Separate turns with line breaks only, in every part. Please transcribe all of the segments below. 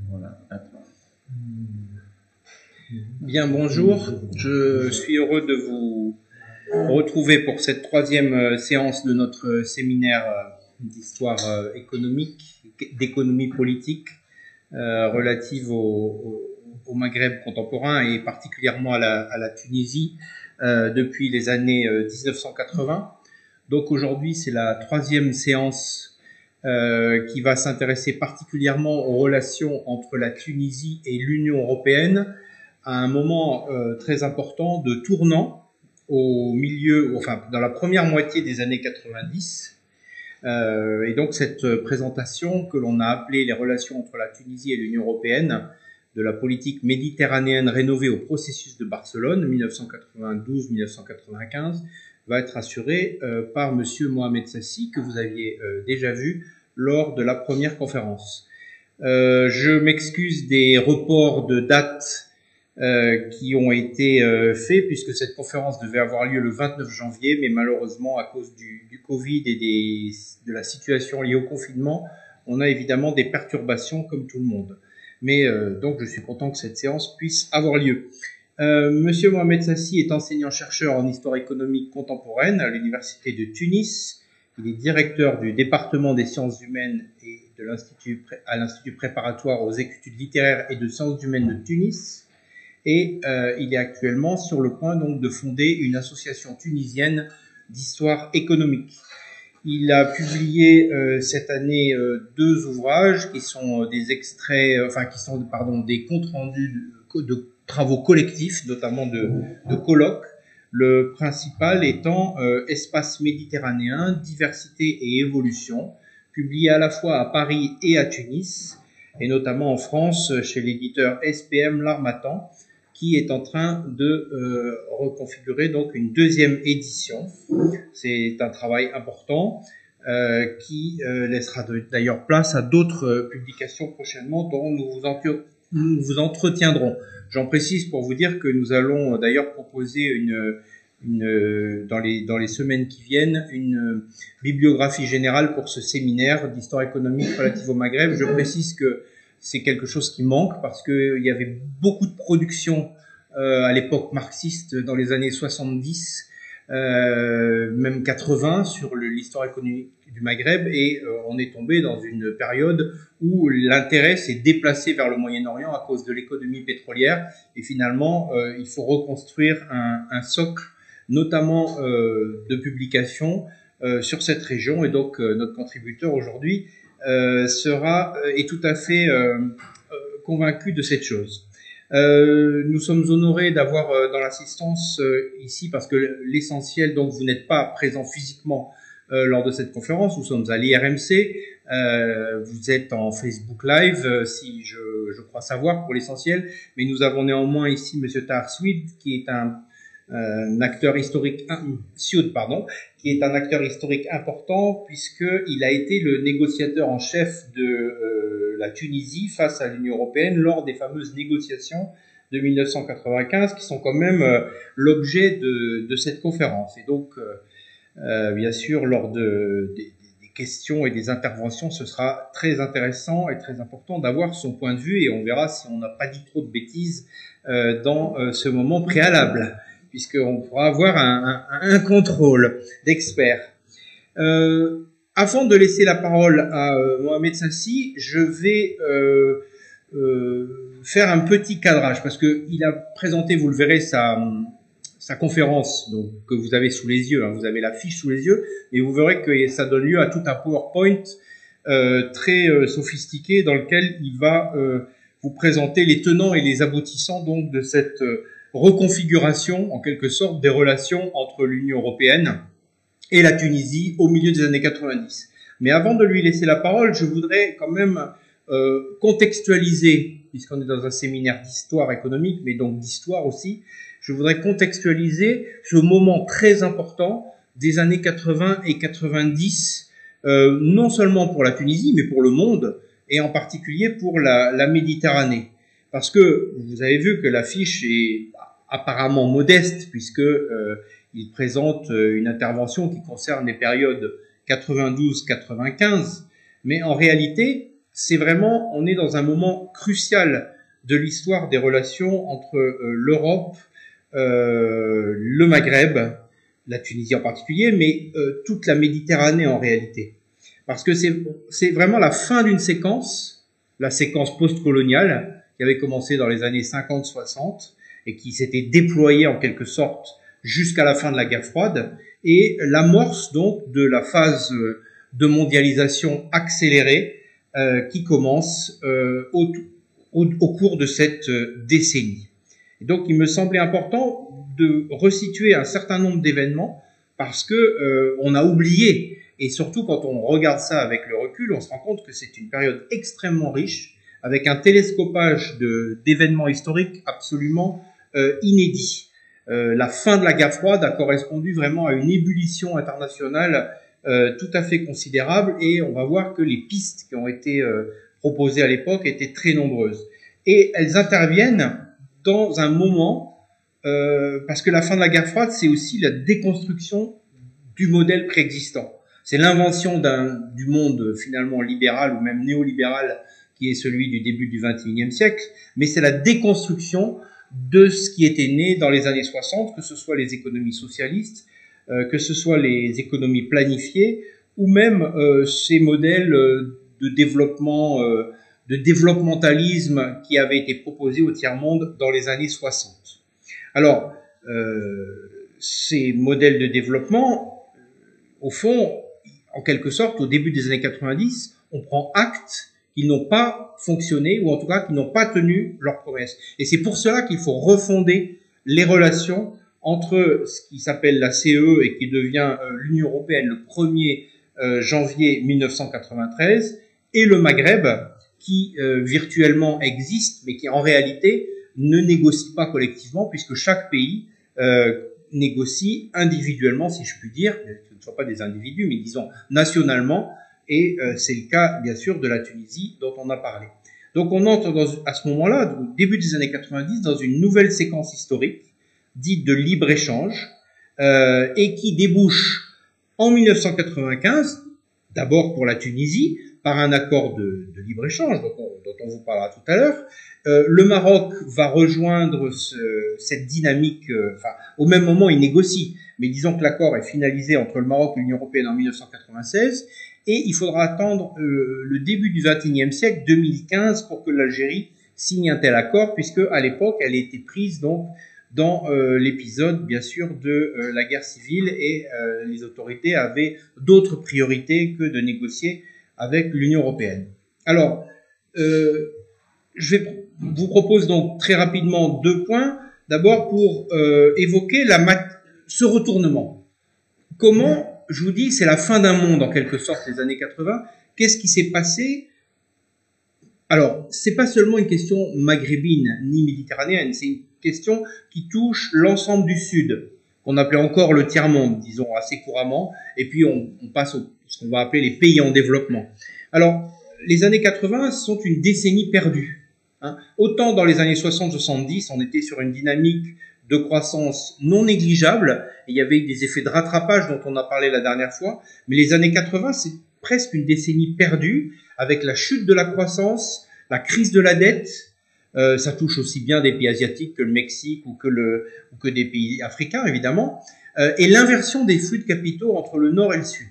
Voilà, attends. Bien, bonjour. Je suis heureux de vous retrouver pour cette troisième séance de notre séminaire d'histoire économique, d'économie politique, relative au Maghreb contemporain et particulièrement à la Tunisie depuis les années 1980. Donc aujourd'hui, c'est la troisième séance qui va s'intéresser particulièrement aux relations entre la Tunisie et l'Union européenne à un moment très important de tournant au milieu, enfin dans la première moitié des années 90. Et donc cette présentation que l'on a appelée les relations entre la Tunisie et l'Union européenne, de la politique méditerranéenne rénovée au processus de Barcelone 1992-1995, va être assurée par Monsieur Mohamed Sassi, que vous aviez déjà vu lors de la première conférence. Je m'excuse des reports de dates qui ont été faits, puisque cette conférence devait avoir lieu le 29 janvier, mais malheureusement, à cause du Covid et de la situation liée au confinement, on a évidemment des perturbations comme tout le monde. Mais donc, je suis content que cette séance puisse avoir lieu. Monsieur Mohamed Sassi est enseignant-chercheur en histoire économique contemporaine à l'Université de Tunis. Il est directeur du département des sciences humaines et de l'Institut préparatoire aux études littéraires et de sciences humaines de Tunis. Et il est actuellement sur le point donc de fonder une association tunisienne d'histoire économique. Il a publié cette année deux ouvrages qui sont des extraits, des comptes rendus de travaux collectifs, notamment de colloques. Le principal étant Espace méditerranéen, diversité et évolution, publié à la fois à Paris et à Tunis, et notamment en France chez l'éditeur SPM L'Harmattan, qui est en train de reconfigurer donc une deuxième édition. C'est un travail important qui laissera d'ailleurs place à d'autres publications prochainement dont nous vous entretiendrons. J'en précise pour vous dire que nous allons d'ailleurs proposer dans les semaines qui viennent une bibliographie générale pour ce séminaire d'histoire économique relative au Maghreb. Je précise que c'est quelque chose qui manque parce qu'il y avait beaucoup de production à l'époque marxiste dans les années 70, même 80 sur l'histoire économique du Maghreb, et on est tombé dans une période où l'intérêt s'est déplacé vers le Moyen-Orient à cause de l'économie pétrolière, et finalement il faut reconstruire un socle, notamment de publications sur cette région, et donc notre contributeur aujourd'hui est tout à fait convaincu de cette chose. Nous sommes honorés d'avoir dans l'assistance ici, parce que l'essentiel, donc vous n'êtes pas présent physiquement lors de cette conférence, nous sommes à l'IRMC, vous êtes en Facebook Live, si je crois savoir pour l'essentiel, mais nous avons néanmoins ici Monsieur Tahar Swid, qui est un acteur historique, qui est un acteur historique important, puisqu'il a été le négociateur en chef de la Tunisie face à l'Union européenne lors des fameuses négociations de 1995, qui sont quand même l'objet de cette conférence. Et donc, bien sûr, lors des questions et des interventions, ce sera très intéressant et très important d'avoir son point de vue, et on verra si on n'a pas dit trop de bêtises dans ce moment préalable, puisqu'on pourra avoir un contrôle d'experts. Avant de laisser la parole à Mohamed Sassi, je vais faire un petit cadrage, parce qu'il a présenté, vous le verrez, sa conférence donc, que vous avez sous les yeux, hein, vous avez la fiche sous les yeux, et vous verrez que ça donne lieu à tout un PowerPoint très sophistiqué, dans lequel il va vous présenter les tenants et les aboutissants donc de cette reconfiguration, en quelque sorte, des relations entre l'Union européenne et la Tunisie au milieu des années 90. Mais avant de lui laisser la parole, je voudrais quand même contextualiser, puisqu'on est dans un séminaire d'histoire économique, mais donc d'histoire aussi, je voudrais contextualiser ce moment très important des années 80 et 90, non seulement pour la Tunisie, mais pour le monde, et en particulier pour la Méditerranée. Parce que vous avez vu que l'affiche est apparemment modeste, puisque il présente une intervention qui concerne les périodes 92-95, Mais en réalité, c'est vraiment, on est dans un moment crucial de l'histoire des relations entre l'Europe, le Maghreb, la Tunisie en particulier, mais toute la Méditerranée en réalité. Parce que c'est vraiment la fin d'une séquence, la séquence post-coloniale, qui avait commencé dans les années 50-60 et qui s'était déployée en quelque sorte jusqu'à la fin de la guerre froide, et l'amorce donc de la phase de mondialisation accélérée qui commence au cours de cette décennie. Et donc il me semblait important de resituer un certain nombre d'événements parce que on a oublié, et surtout quand on regarde ça avec le recul, on se rend compte que c'est une période extrêmement riche, avec un télescopage d'événements historiques absolument inédits. La fin de la guerre froide a correspondu vraiment à une ébullition internationale tout à fait considérable, et on va voir que les pistes qui ont été proposées à l'époque étaient très nombreuses. Et elles interviennent dans un moment, parce que la fin de la guerre froide, c'est aussi la déconstruction du modèle préexistant. C'est l'invention du monde finalement libéral ou même néolibéral qui est celui du début du XXIe siècle, mais c'est la déconstruction de ce qui était né dans les années 60, que ce soit les économies socialistes, que ce soit les économies planifiées, ou même ces modèles de développement, de développementalisme qui avaient été proposés au tiers-monde dans les années 60. Alors, ces modèles de développement, au fond, en quelque sorte, au début des années 90, on prend acte qu'ils n'ont pas fonctionné, ou en tout cas qu'ils n'ont pas tenu leurs promesses. Et c'est pour cela qu'il faut refonder les relations entre ce qui s'appelle la CE et qui devient l'Union européenne le 1er janvier 1993, et le Maghreb, qui virtuellement existe, mais qui en réalité ne négocie pas collectivement, puisque chaque pays négocie individuellement, si je puis dire, ce ne sont pas des individus, mais disons nationalement, et c'est le cas, bien sûr, de la Tunisie, dont on a parlé. Donc on entre à ce moment-là, au début des années 90, dans une nouvelle séquence historique, dite de libre-échange, et qui débouche en 1995, d'abord pour la Tunisie, par un accord de libre-échange, dont on vous parlera tout à l'heure. Le Maroc va rejoindre cette dynamique, au même moment il négocie, mais disons que l'accord est finalisé entre le Maroc et l'Union européenne en 1996, et il faudra attendre le début du XXIe siècle, 2015, pour que l'Algérie signe un tel accord, puisque à l'époque elle était prise donc dans l'épisode bien sûr de la guerre civile, et les autorités avaient d'autres priorités que de négocier avec l'Union européenne. Alors, je vous propose donc très rapidement 2 points. D'abord pour évoquer ce retournement. Comment, je vous dis, c'est la fin d'un monde en quelque sorte, les années 80. Qu'est-ce qui s'est passé? Alors, c'est pas seulement une question maghrébine ni méditerranéenne, c'est une question qui touche l'ensemble du Sud, qu'on appelait encore le tiers-monde, disons assez couramment, et puis on passe ce qu'on va appeler les pays en développement. Alors, les années 80 sont une décennie perdue. Autant dans les années 60-70, on était sur une dynamique de croissance non négligeable, et il y avait des effets de rattrapage dont on a parlé la dernière fois, mais les années 80, c'est presque une décennie perdue, avec la chute de la croissance, la crise de la dette, ça touche aussi bien des pays asiatiques que le Mexique ou que des pays africains, évidemment, et l'inversion des flux de capitaux entre le Nord et le Sud.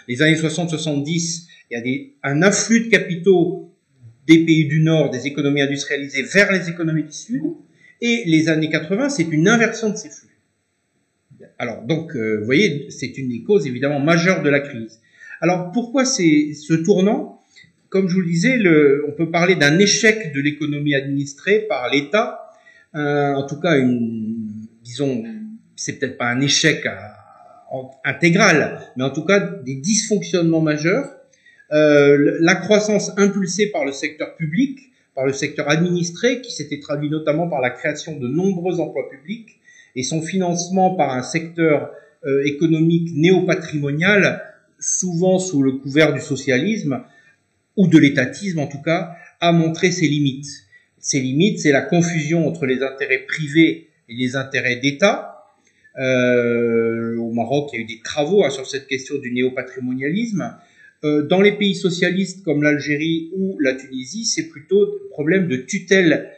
Les années 60-70, il y a un afflux de capitaux des pays du Nord, des économies industrialisées, vers les économies du Sud, et les années 80, c'est une inversion de ces flux. Alors, donc, vous voyez, c'est une des causes évidemment majeures de la crise. Alors, pourquoi c'est ce tournant? Comme je vous le disais, on peut parler d'un échec de l'économie administrée par l'État, en tout cas, disons, c'est peut-être pas un échec intégral, mais en tout cas des dysfonctionnements majeurs, la croissance impulsée par le secteur public, par le secteur administré, qui s'était traduit notamment par la création de nombreux emplois publics, et son financement par un secteur économique néopatrimonial, souvent sous le couvert du socialisme, ou de l'étatisme en tout cas, a montré ses limites. Ces limites, c'est la confusion entre les intérêts privés et les intérêts d'État. Au Maroc, il y a eu des travaux sur cette question du néopatrimonialisme. Dans les pays socialistes comme l'Algérie ou la Tunisie, c'est plutôt un problème de tutelle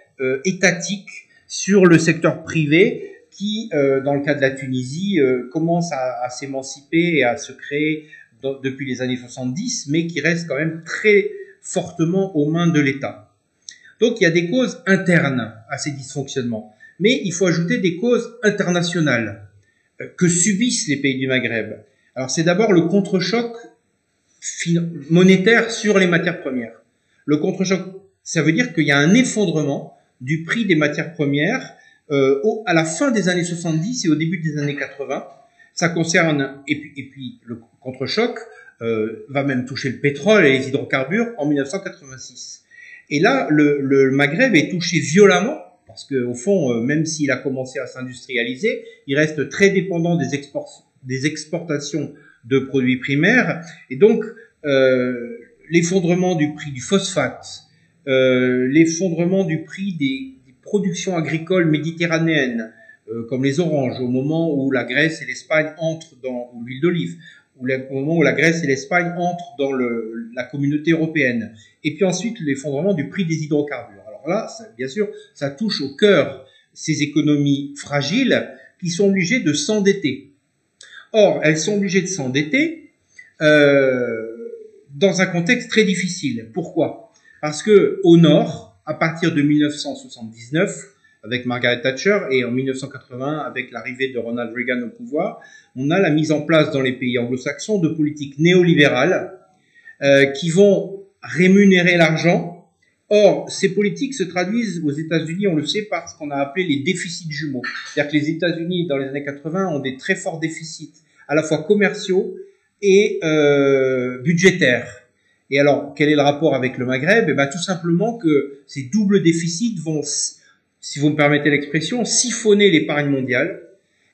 étatique sur le secteur privé qui, dans le cas de la Tunisie, commence à s'émanciper et à se créer depuis les années 70, mais qui reste quand même très fortement aux mains de l'État. Donc il y a des causes internes à ces dysfonctionnements, mais il faut ajouter des causes internationales que subissent les pays du Maghreb. Alors c'est d'abord le contre-choc monétaire sur les matières premières. Le contre-choc, ça veut dire qu'il y a un effondrement du prix des matières premières à la fin des années 70 et au début des années 80. Ça concerne, et puis le contre-choc va même toucher le pétrole et les hydrocarbures en 1986. Et là, le Maghreb est touché violemment, parce qu'au fond, même s'il a commencé à s'industrialiser, il reste très dépendant des exportations de produits primaires, et donc l'effondrement du prix du phosphate, l'effondrement du prix des productions agricoles méditerranéennes, comme les oranges, au moment où la Grèce et l'Espagne entrent dans, ou l'huile d'olive, au moment où la Grèce et l'Espagne entrent dans la communauté européenne, et puis ensuite l'effondrement du prix des hydrocarbures. Alors là, bien sûr, ça touche au cœur ces économies fragiles qui sont obligées de s'endetter. Or, elles sont obligées de s'endetter dans un contexte très difficile. Pourquoi? Parce que au nord, à partir de 1979, avec Margaret Thatcher, et en 1980, avec l'arrivée de Ronald Reagan au pouvoir, on a la mise en place dans les pays anglo-saxons de politiques néolibérales qui vont rémunérer l'argent. Or, ces politiques se traduisent aux États-Unis, on le sait, par ce qu'on a appelé les déficits jumeaux. C'est-à-dire que les États-Unis, dans les années 80, ont des très forts déficits, à la fois commerciaux et budgétaires. Et alors, quel est le rapport avec le Maghreb? Eh bien, tout simplement que ces doubles déficits vont, si vous me permettez l'expression, siphonner l'épargne mondiale.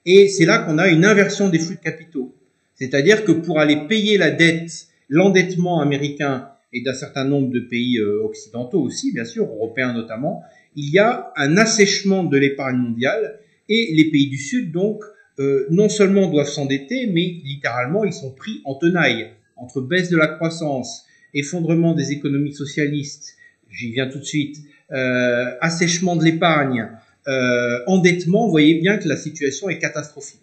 Et c'est là qu'on a une inversion des flux de capitaux. C'est-à-dire que pour aller payer la dette, l'endettement américain et d'un certain nombre de pays occidentaux aussi, bien sûr, européens notamment, il y a un assèchement de l'épargne mondiale et les pays du Sud, donc, non seulement doivent s'endetter, mais littéralement, ils sont pris en tenaille entre baisse de la croissance, effondrement des économies socialistes, j'y viens tout de suite, assèchement de l'épargne, endettement. Vous voyez bien que la situation est catastrophique.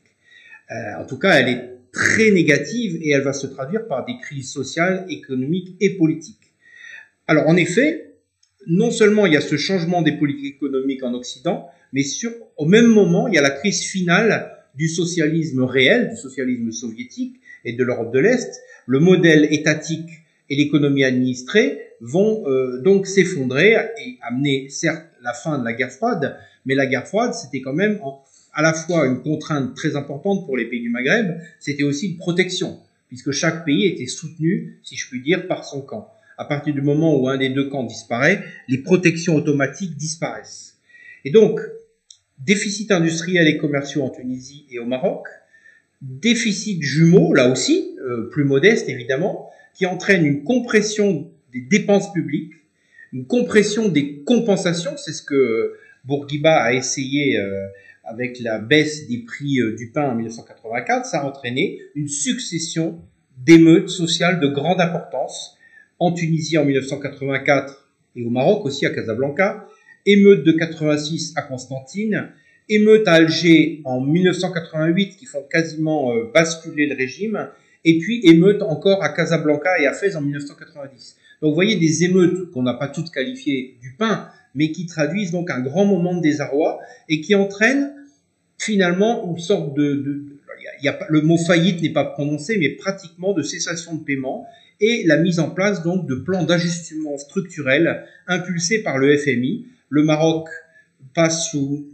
En tout cas, elle est très négative et elle va se traduire par des crises sociales, économiques et politiques. Alors en effet, non seulement il y a ce changement des politiques économiques en Occident, mais au même moment, il y a la crise finale du socialisme réel, du socialisme soviétique et de l'Europe de l'Est. Le modèle étatique et l'économie administrée vont donc s'effondrer et amener certes la fin de la guerre froide, mais la guerre froide, c'était quand même à la fois une contrainte très importante pour les pays du Maghreb, c'était aussi une protection, puisque chaque pays était soutenu, si je puis dire, par son camp. À partir du moment où un des deux camps disparaît, les protections automatiques disparaissent. Et donc, déficit industriel et commerciaux en Tunisie et au Maroc, déficit jumeaux, là aussi, plus modeste évidemment, qui entraîne une compression des dépenses publiques, une compression des compensations, c'est ce que Bourguiba a essayé avec la baisse des prix du pain en 1984, ça a entraîné une succession d'émeutes sociales de grande importance en Tunisie en 1984 et au Maroc aussi à Casablanca, émeutes de 86 à Constantine, émeutes à Alger en 1988 qui font quasiment basculer le régime, et puis émeutes encore à Casablanca et à Fès en 1990. Donc vous voyez des émeutes qu'on n'a pas toutes qualifiées du pain, mais qui traduisent donc un grand moment de désarroi et qui entraînent finalement une sorte le mot faillite n'est pas prononcé, mais pratiquement de cessation de paiement et la mise en place donc de plans d'ajustement structurel impulsés par le FMI. Le Maroc passe sous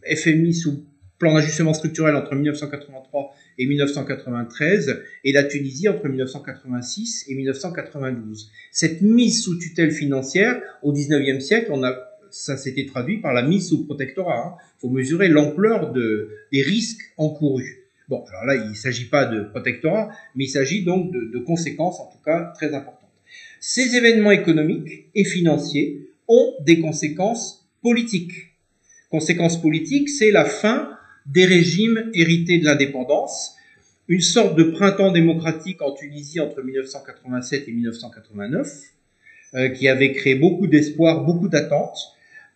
FMI sous plan d'ajustement structurel entre 1983 et 1993 et la Tunisie entre 1986 et 1992. Cette mise sous tutelle financière au XIXe siècle, ça s'était traduit par la mise sous protectorat. Il faut mesurer l'ampleur des risques encourus. Bon, alors là, il ne s'agit pas de protectorat, mais il s'agit donc de conséquences, en tout cas, très importantes. Ces événements économiques et financiers ont des conséquences politiques. Conséquences politiques, c'est la fin des régimes hérités de l'indépendance. une sorte de printemps démocratique en Tunisie entre 1987 et 1989, qui avait créé beaucoup d'espoir, beaucoup d'attentes.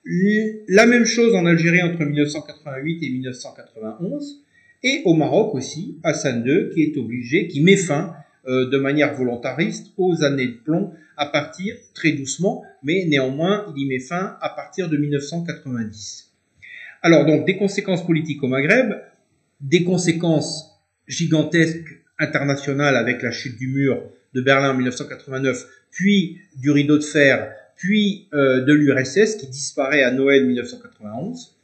La même chose en Algérie entre 1988 et 1991, et au Maroc aussi, Hassan II, qui est obligé, qui met fin de manière volontariste aux années de plomb à partir, très doucement, mais néanmoins, il y met fin à partir de 1990. Alors donc, des conséquences politiques au Maghreb, des conséquences gigantesques internationales avec la chute du mur de Berlin en 1989, puis du rideau de fer, puis de l'URSS qui disparaît à Noël 1991.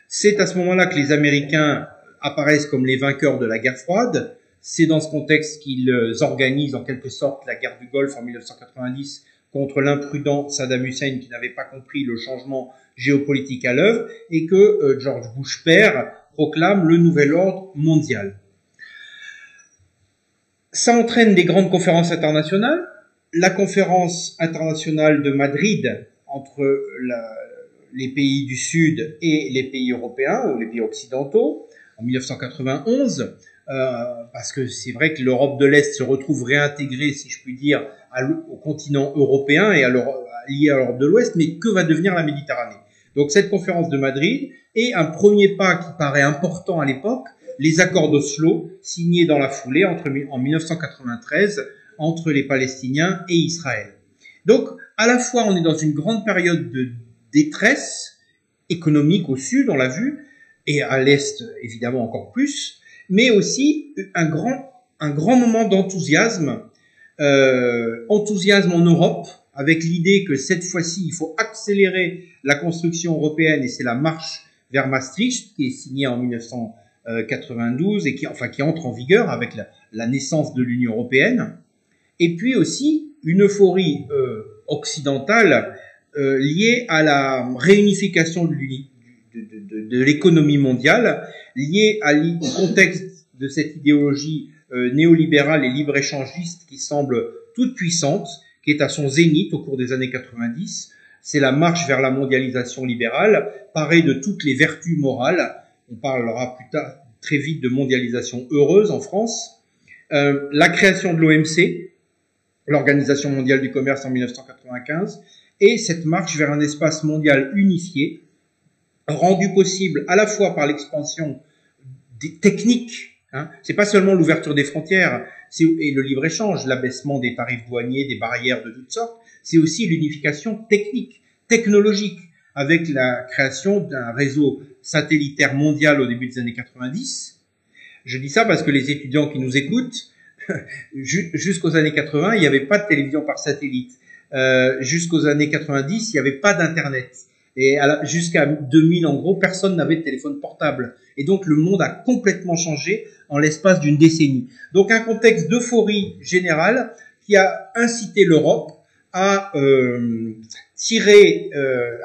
C'est à ce moment-là que les Américains apparaissent comme les vainqueurs de la guerre froide. C'est dans ce contexte qu'ils organisent en quelque sorte la guerre du Golfe en 1990 contre l'imprudent Saddam Hussein qui n'avait pas compris le changement géopolitique à l'œuvre et que George Bush père proclame le nouvel ordre mondial. Ça entraîne des grandes conférences internationales. La conférence internationale de Madrid entre les pays du Sud et les pays européens ou les pays occidentaux en 1991, parce que c'est vrai que l'Europe de l'Est se retrouve réintégrée, si je puis dire, au continent européen et liée à l'Europe de l'Ouest, mais que va devenir la Méditerranée? Donc cette conférence de Madrid est un premier pas qui paraît important à l'époque, les accords d'Oslo signés dans la foulée en 1993 entre les Palestiniens et Israël. Donc, à la fois, on est dans une grande période de détresse économique au sud, on l'a vu, et à l'est, évidemment, encore plus, mais aussi un grand moment d'enthousiasme, enthousiasme en Europe, avec l'idée que cette fois-ci, il faut accélérer la construction européenne, et c'est la marche vers Maastricht, qui est signée en 1992, et qui entre en vigueur avec la naissance de l'Union européenne. Et puis aussi une euphorie occidentale liée à la réunification de l'économie mondiale, liée au contexte de cette idéologie néolibérale et libre-échangiste qui semble toute puissante, qui est à son zénith au cours des années 90. C'est la marche vers la mondialisation libérale, parée de toutes les vertus morales. On parlera plus tard très vite de mondialisation heureuse en France. La création de l'OMC, l'Organisation mondiale du commerce en 1995, et cette marche vers un espace mondial unifié, rendu possible à la fois par l'expansion des techniques, c'est pas seulement l'ouverture des frontières et le libre-échange, l'abaissement des tarifs douaniers, des barrières de toutes sortes, c'est aussi l'unification technique, technologique, avec la création d'un réseau satellitaire mondial au début des années 90. Je dis ça parce que les étudiants qui nous écoutent, jusqu'aux années 80, il n'y avait pas de télévision par satellite. Jusqu'aux années 90, il n'y avait pas d'Internet. Et jusqu'à 2000, en gros, personne n'avait de téléphone portable. Et donc, le monde a complètement changé en l'espace d'une décennie. Donc, un contexte d'euphorie générale qui a incité l'Europe à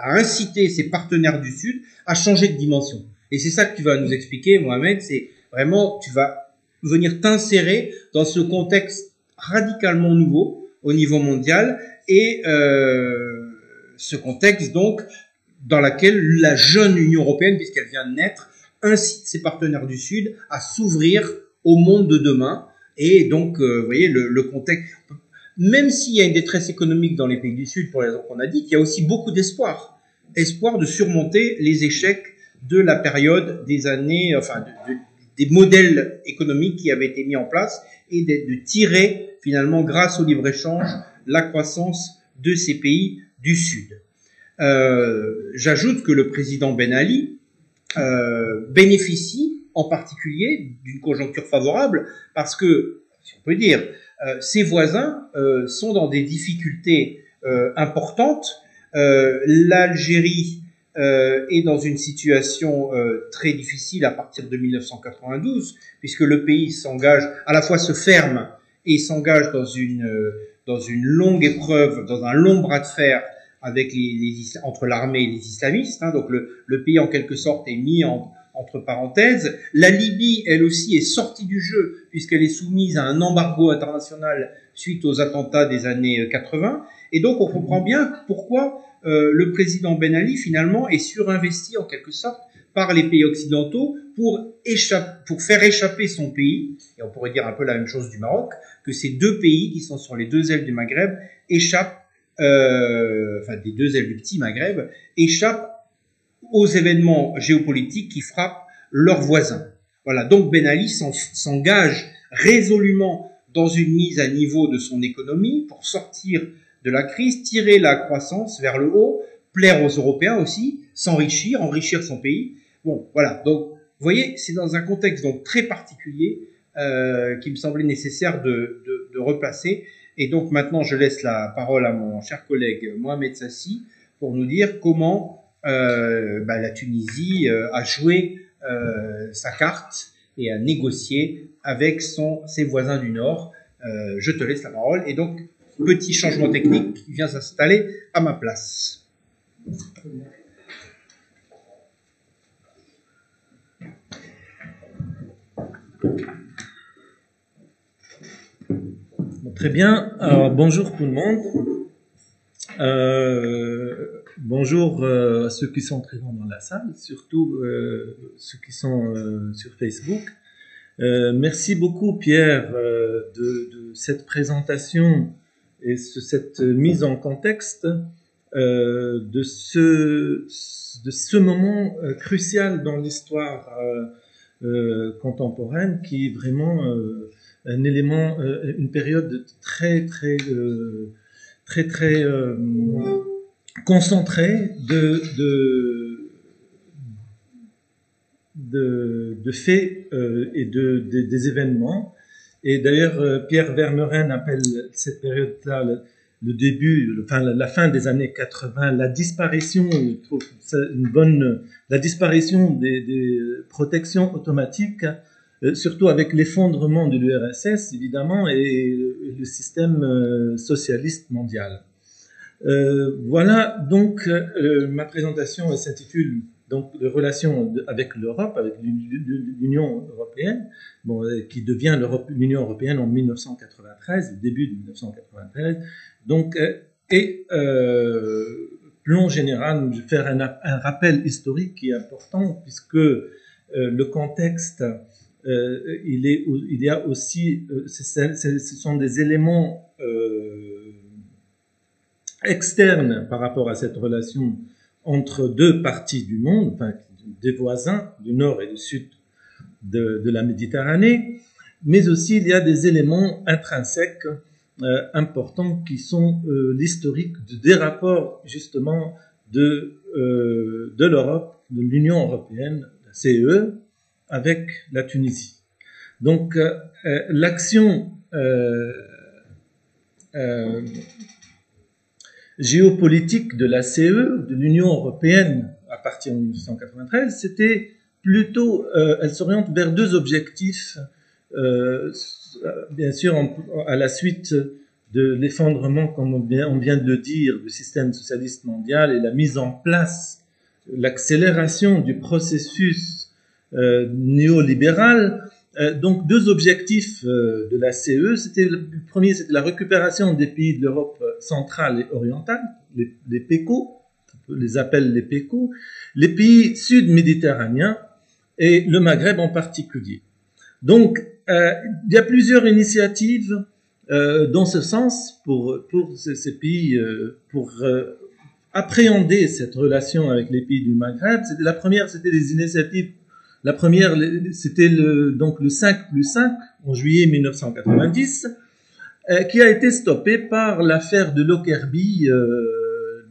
inciter ses partenaires du Sud à changer de dimension. Et c'est ça que tu vas nous expliquer, Mohamed, c'est vraiment, tu vas venir t'insérer dans ce contexte radicalement nouveau au niveau mondial et ce contexte donc dans lequel la jeune Union européenne, puisqu'elle vient de naître, incite ses partenaires du Sud à s'ouvrir au monde de demain. Et donc, vous voyez, le contexte, même s'il y a une détresse économique dans les pays du Sud, pour les raisons qu'on a dit, il y a aussi beaucoup d'espoir. Espoir de surmonter les échecs de la période des années, des modèles économiques qui avaient été mis en place et de tirer finalement, grâce au libre-échange, la croissance de ces pays du Sud. J'ajoute que le président Ben Ali bénéficie en particulier d'une conjoncture favorable parce que, si on peut dire, ses voisins sont dans des difficultés importantes. L'Algérie est dans une situation très difficile à partir de 1992, puisque le pays s'engage, à la fois se ferme et s'engage dans une longue épreuve, dans un long bras de fer avec entre l'armée et les islamistes. Donc le pays en quelque sorte est mis entre parenthèses. La Libye, elle aussi, est sortie du jeu puisqu'elle est soumise à un embargo international suite aux attentats des années 80. Et donc on comprend bien pourquoi le président Ben Ali finalement est surinvesti en quelque sorte par les pays occidentaux pour faire échapper son pays, et on pourrait dire un peu la même chose du Maroc, que ces deux pays qui sont sur les deux ailes du Maghreb échappent, enfin des deux ailes du petit Maghreb, échappent aux événements géopolitiques qui frappent leurs voisins. Voilà, donc Ben Ali s'engage résolument dans une mise à niveau de son économie pour sortir de la crise, tirer la croissance vers le haut, plaire aux Européens aussi, s'enrichir, enrichir son pays. Bon, voilà, donc vous voyez, c'est dans un contexte donc très particulier qui me semblait nécessaire de replacer. Et donc maintenant, je laisse la parole à mon cher collègue Mohamed Sassi pour nous dire comment la Tunisie a joué sa carte et a négocié avec ses voisins du Nord. Je te laisse la parole. Et donc, petit changement technique qui vient s'installer à ma place.
Très bien. Alors, bonjour tout le monde. Bonjour à ceux qui sont présents dans la salle, surtout ceux qui sont sur Facebook. Merci beaucoup Pierre de cette présentation et cette mise en contexte de ce moment crucial dans l'histoire contemporaine qui est vraiment un élément, une période très concentrée de faits et des événements. Et d'ailleurs, Pierre Vermeuren appelle cette période-là le début, enfin la fin des années 80, la disparition, je trouve ça la disparition des protections automatiques, surtout avec l'effondrement de l'URSS, évidemment, et le système socialiste mondial. Voilà, donc, ma présentation s'intitule donc les relations avec l'Europe, avec l'Union européenne, bon, qui devient l'Union européenne en 1993, début de 1993. Donc, plan général, je vais faire un rappel historique qui est important, puisque le contexte, il y a aussi, ce sont des éléments externes par rapport à cette relation entre deux parties du monde, enfin, des voisins du nord et du sud de la Méditerranée, mais aussi il y a des éléments intrinsèques importants qui sont l'historique des rapports justement de l'Europe, de l'Union européenne, la CE, avec la Tunisie. Donc l'action géopolitique de la CE, de l'Union européenne à partir de 1993, c'était plutôt, elle s'oriente vers deux objectifs, bien sûr à la suite de l'effondrement, comme on vient de le dire, du système socialiste mondial et la mise en place, l'accélération du processus néolibéral. Donc deux objectifs de la CE, le premier, c'était la récupération des pays de l'Europe centrale et orientale, les PECO, on les appelle les PECO, les pays sud-méditerranéens et le Maghreb en particulier. Donc il y a plusieurs initiatives dans ce sens pour ces pays, pour appréhender cette relation avec les pays du Maghreb. La première, c'était des initiatives. La première, c'était donc le 5+5 en juillet 1990, qui a été stoppé par l'affaire de Lockerbie,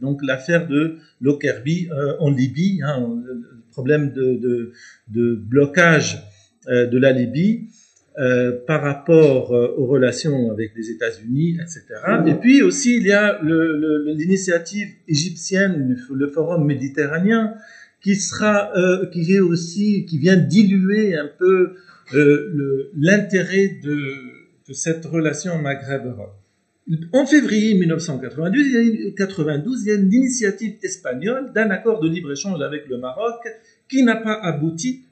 donc l'affaire de Lockerbie en Libye, hein, le problème de blocage de la Libye par rapport aux relations avec les États-Unis, etc. Et puis aussi, il y a l'initiative égyptienne, le Forum méditerranéen, qui vient diluer un peu l'intérêt de cette relation Maghreb-Europe. En février 1992, il y a une initiative espagnole d'un accord de libre-échange avec le Maroc qui n'a pas abouti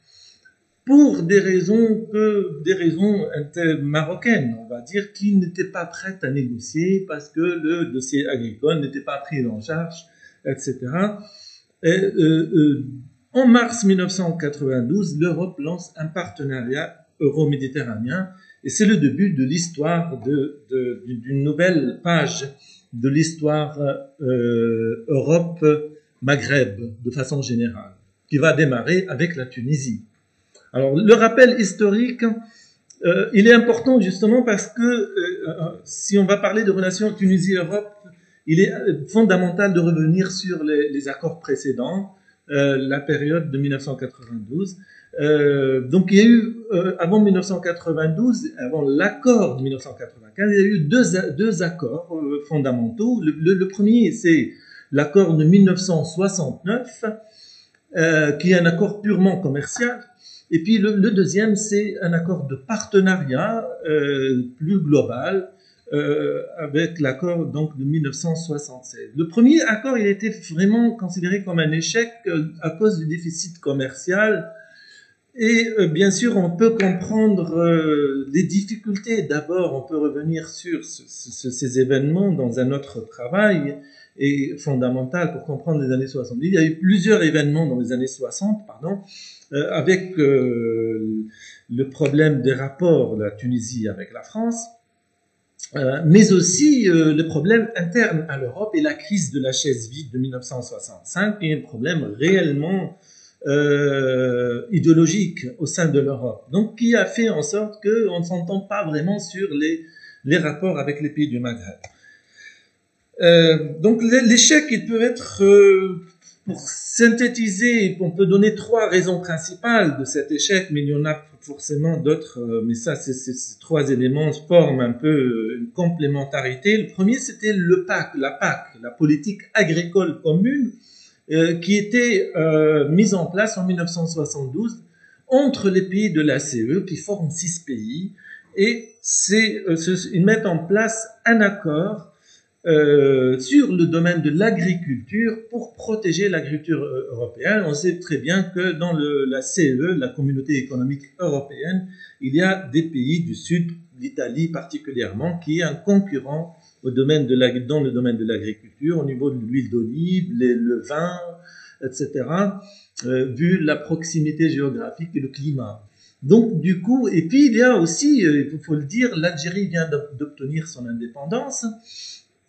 pour des raisons marocaines, on va dire, qui n'étaient pas prêtes à négocier parce que le dossier agricole n'était pas pris en charge, etc. En mars 1992, l'Europe lance un partenariat euro-méditerranéen et c'est le début de l'histoire d'une nouvelle page de l'histoire Europe-Maghreb de façon générale, qui va démarrer avec la Tunisie. Alors, le rappel historique, il est important justement parce que si on va parler de relations Tunisie-Europe, il est fondamental de revenir sur les accords précédents, la période de 1992. Donc il y a eu, avant 1992, avant l'accord de 1995, il y a eu deux accords fondamentaux. Le premier, c'est l'accord de 1969, qui est un accord purement commercial. Et puis le deuxième, c'est un accord de partenariat plus global, avec l'accord donc de 1976. Le premier accord, il était vraiment considéré comme un échec à cause du déficit commercial. Et bien sûr, on peut comprendre les difficultés. D'abord, on peut revenir sur ces événements dans un autre travail et fondamental pour comprendre les années 70. Il y a eu plusieurs événements dans les années 60, avec le problème des rapports de la Tunisie avec la France, mais aussi le problème interne à l'Europe et la crise de la chaise vide de 1965, qui est un problème réellement idéologique au sein de l'Europe. Donc, qui a fait en sorte qu'on ne s'entend pas vraiment sur les rapports avec les pays du Maghreb. Donc, l'échec, il peut être, pour synthétiser, on peut donner trois raisons principales de cet échec, mais il y en a forcément d'autres, mais ça, ces trois éléments forment un peu une complémentarité. Le premier, c'était la PAC, la politique agricole commune, qui était mise en place en 1972 entre les pays de la CE, qui forment 6 pays, et ils mettent en place un accord sur le domaine de l'agriculture pour protéger l'agriculture européenne. On sait très bien que dans la CE, la Communauté économique européenne, il y a des pays du Sud, l'Italie particulièrement, qui est un concurrent dans le domaine de l'agriculture, au niveau de l'huile d'olive, le vin, etc., vu la proximité géographique et le climat. Donc, du coup, et puis il y a aussi, il faut le dire, l'Algérie vient d'obtenir son indépendance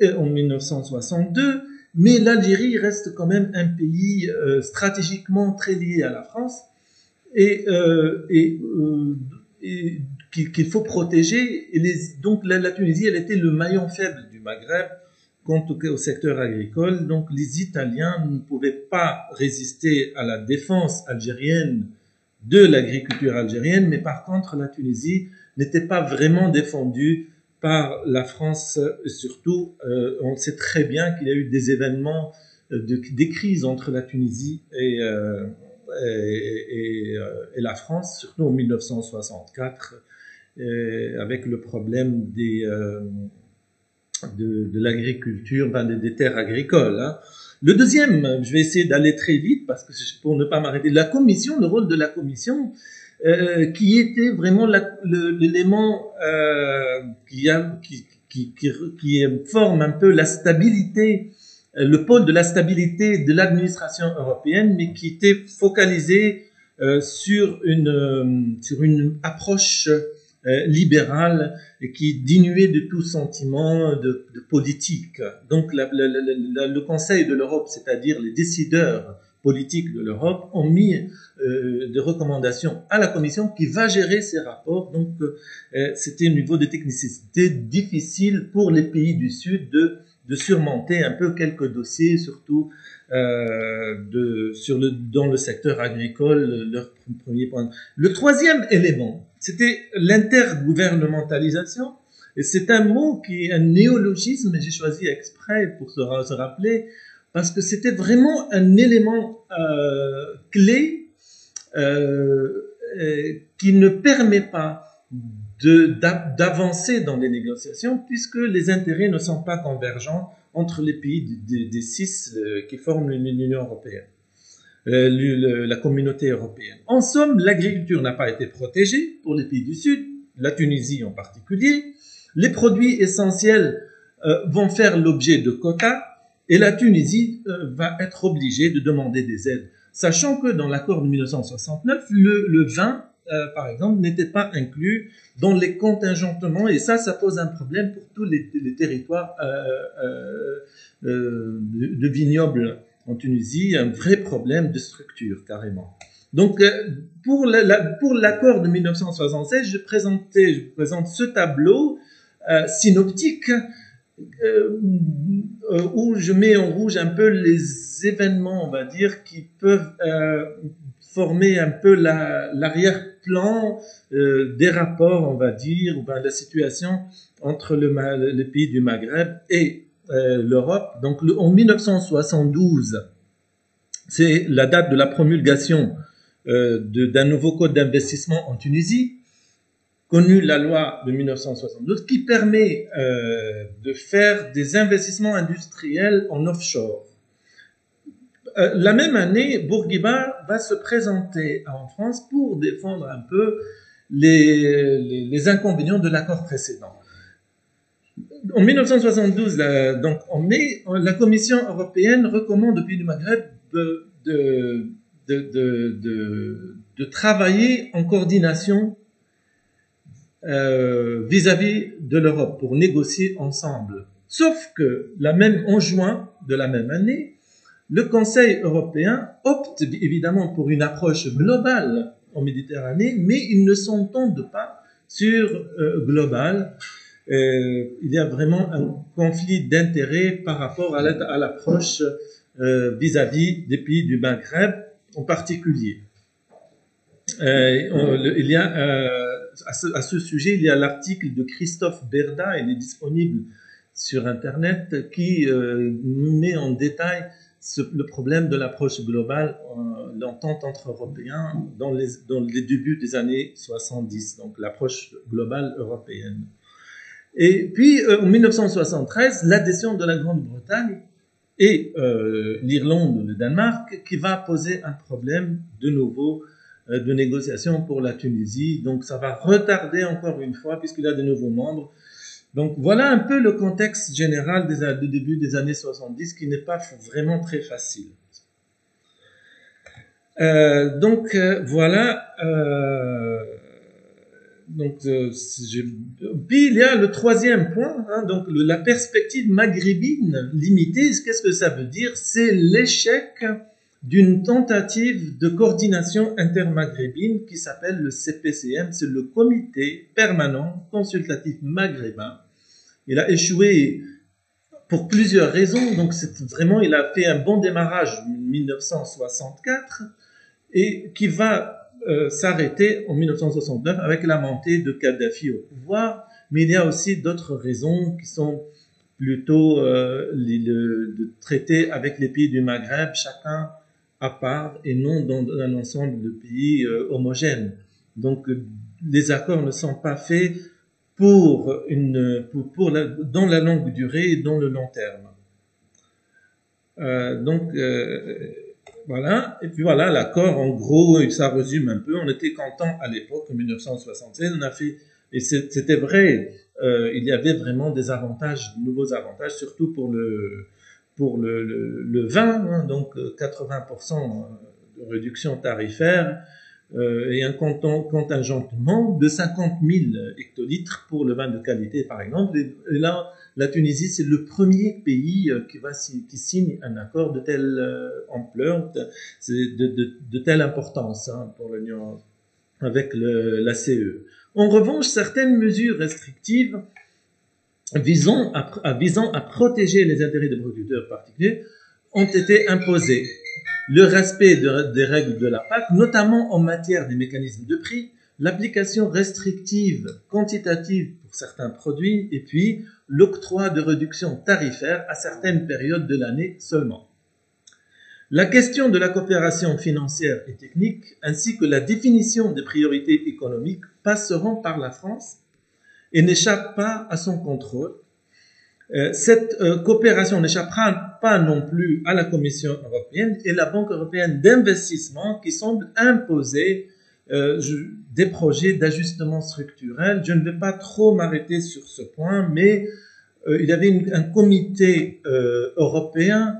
en 1962, mais l'Algérie reste quand même un pays stratégiquement très lié à la France et qu'il faut protéger. Donc la Tunisie, elle était le maillon faible du Maghreb quant au secteur agricole. Donc les Italiens ne pouvaient pas résister à la défense algérienne de l'agriculture algérienne, mais par contre la Tunisie n'était pas vraiment défendue par la France. Surtout, on sait très bien qu'il y a eu des événements, des crises entre la Tunisie et la France, surtout en 1964, avec le problème de l'agriculture, des terres agricoles. Hein. Le deuxième, je vais essayer d'aller très vite parce que pour ne pas m'arrêter, la commission, le rôle de la commission, qui était vraiment l'élément qui forme un peu la stabilité, le pôle de la stabilité de l'administration européenne, mais qui était focalisé sur une approche libérale et qui dénuait de tout sentiment de politique. Donc le Conseil de l'Europe, c'est-à-dire les décideurs politiques de l'Europe, ont mis des recommandations à la Commission qui va gérer ces rapports. Donc c'était un niveau de technicité difficile pour les pays du Sud de surmonter un peu quelques dossiers, surtout dans le secteur agricole, leur premier point. Le troisième élément, c'était l'intergouvernementalisation. Et c'est un mot qui est un néologisme, et j'ai choisi exprès pour se rappeler, parce que c'était vraiment un élément clé qui ne permet pas d'avancer dans les négociations, puisque les intérêts ne sont pas convergents entre les pays des 6 qui forment l'Union européenne, la communauté européenne. En somme, l'agriculture n'a pas été protégée pour les pays du Sud, la Tunisie en particulier. Les produits essentiels vont faire l'objet de quotas et la Tunisie va être obligée de demander des aides. sachant que dans l'accord de 1969, le vin, par exemple, n'était pas inclus dans les contingentements, et ça pose un problème pour tous les territoires de vignobles en Tunisie, un vrai problème de structure, carrément. Donc, pour l'accord de 1976, je présente ce tableau synoptique où je mets en rouge un peu les événements, on va dire, qui peuvent former un peu l'arrière-plan des rapports, on va dire, ou la situation entre les pays du Maghreb et l'Europe. Donc, en 1972, c'est la date de la promulgation d'un nouveau code d'investissement en Tunisie, connu la loi de 1972, qui permet de faire des investissements industriels en offshore. La même année, Bourguiba va se présenter en France pour défendre un peu les inconvénients de l'accord précédent. En 1972, donc en mai, la Commission européenne recommande aux pays du Maghreb de travailler en coordination vis-à-vis de l'Europe pour négocier ensemble. Sauf que en juin de la même année, le Conseil européen opte évidemment pour une approche globale en Méditerranée, mais ils ne s'entendent pas sur global. Il y a vraiment un conflit d'intérêts par rapport à l'approche vis-à-vis des pays du Maghreb en particulier. Il y a à ce sujet, il y a l'article de Christophe Berda, il est disponible sur Internet, qui met en détail le problème de l'approche globale, l'entente entre Européens dans les débuts des années 70, donc l'approche globale européenne. Et puis, en 1973, l'adhésion de la Grande-Bretagne et l'Irlande, le Danemark, qui va poser un problème de nouveau de négociation pour la Tunisie. Donc, ça va retarder encore une fois puisqu'il y a de nouveaux membres. Donc, voilà un peu le contexte général du début des années 70 qui n'est pas vraiment très facile. Voilà. Puis il y a le troisième point, donc la perspective maghrébine limitée. Qu'est-ce que ça veut dire? C'est l'échec d'une tentative de coordination intermaghrébine qui s'appelle le CPCM, c'est le Comité permanent consultatif maghrébin. Il a échoué pour plusieurs raisons, donc il a fait un bon démarrage en 1964 et qui va s'arrêter en 1969 avec la montée de Kadhafi au pouvoir, mais il y a aussi d'autres raisons qui sont plutôt de traiter avec les pays du Maghreb, chacun à part et non dans un ensemble de pays homogènes. Donc les accords ne sont pas faits dans la longue durée et dans le long terme. Voilà, et puis voilà, l'accord, en gros, ça résume un peu. On était content à l'époque, en 1976, et c'était vrai, il y avait vraiment des avantages, de nouveaux avantages, surtout pour le vin, donc 80% de réduction tarifaire, et un contingentement de 50 000 hectolitres pour le vin de qualité, par exemple. Et là, la Tunisie, c'est le premier pays qui signe un accord de telle ampleur, de telle importance pour l'Union avec la CE. En revanche, certaines mesures restrictives visant à protéger les intérêts des producteurs particuliers ont été imposées. Le respect des règles de la PAC, notamment en matière des mécanismes de prix, l'application restrictive quantitative pour certains produits, et puis l'octroi de réductions tarifaires à certaines périodes de l'année seulement. La question de la coopération financière et technique, ainsi que la définition des priorités économiques, passeront par la France et n'échappent pas à son contrôle. Cette coopération n'échappera pas non plus à la Commission européenne et la Banque européenne d'investissement qui semble imposer des projets d'ajustement structurel. Je ne vais pas trop m'arrêter sur ce point, mais il y avait un comité européen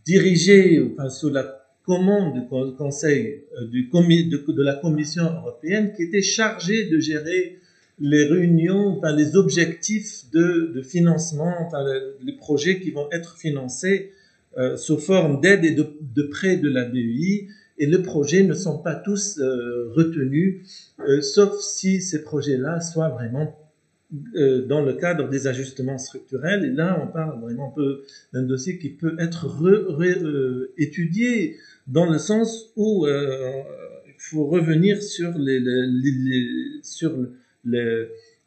dirigé sous la commande du Conseil de la Commission européenne qui était chargée de gérer les réunions, enfin, les objectifs de financement, enfin, les projets qui vont être financés sous forme d'aide et de prêts de la BEI. Et les projets ne sont pas tous retenus, sauf si ces projets-là soient vraiment dans le cadre des ajustements structurels. Et là, on parle vraiment un peu d'un dossier qui peut être étudié dans le sens où il faut revenir sur les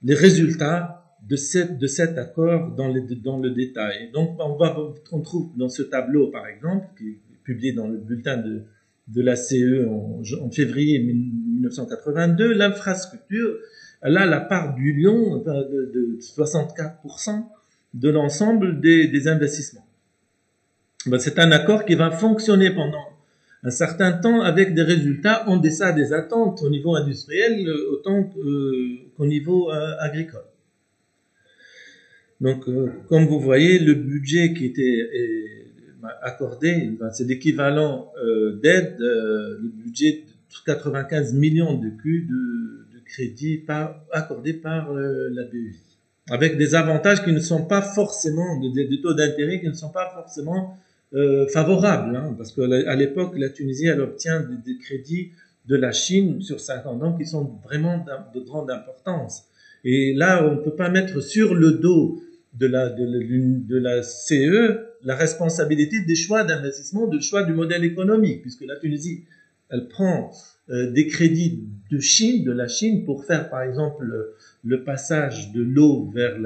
résultats de cet accord dans le détail. Donc, on trouve dans ce tableau, par exemple, qui est publié dans le bulletin de la CE en février 1982, l'infrastructure, elle a la part du lion de 64% de l'ensemble des investissements. Ben, c'est un accord qui va fonctionner pendant un certain temps avec des résultats en deçà des attentes au niveau industriel autant qu'au niveau agricole. Donc, comme vous voyez, le budget qui était accordé, ben, c'est l'équivalent d'aide, le budget de 95 millions de Q de crédit accordé par la BEI, avec des avantages qui ne sont pas forcément, des taux d'intérêt qui ne sont pas forcément favorables, hein, parce qu'à l'époque, la Tunisie, elle obtient des crédits de la Chine sur 50 ans qui sont vraiment de grande importance. Et là, on ne peut pas mettre sur le dos de la CE la responsabilité des choix d'investissement, du choix du modèle économique, puisque la Tunisie, elle prend des crédits de la Chine pour faire, par exemple, le passage de l'eau vers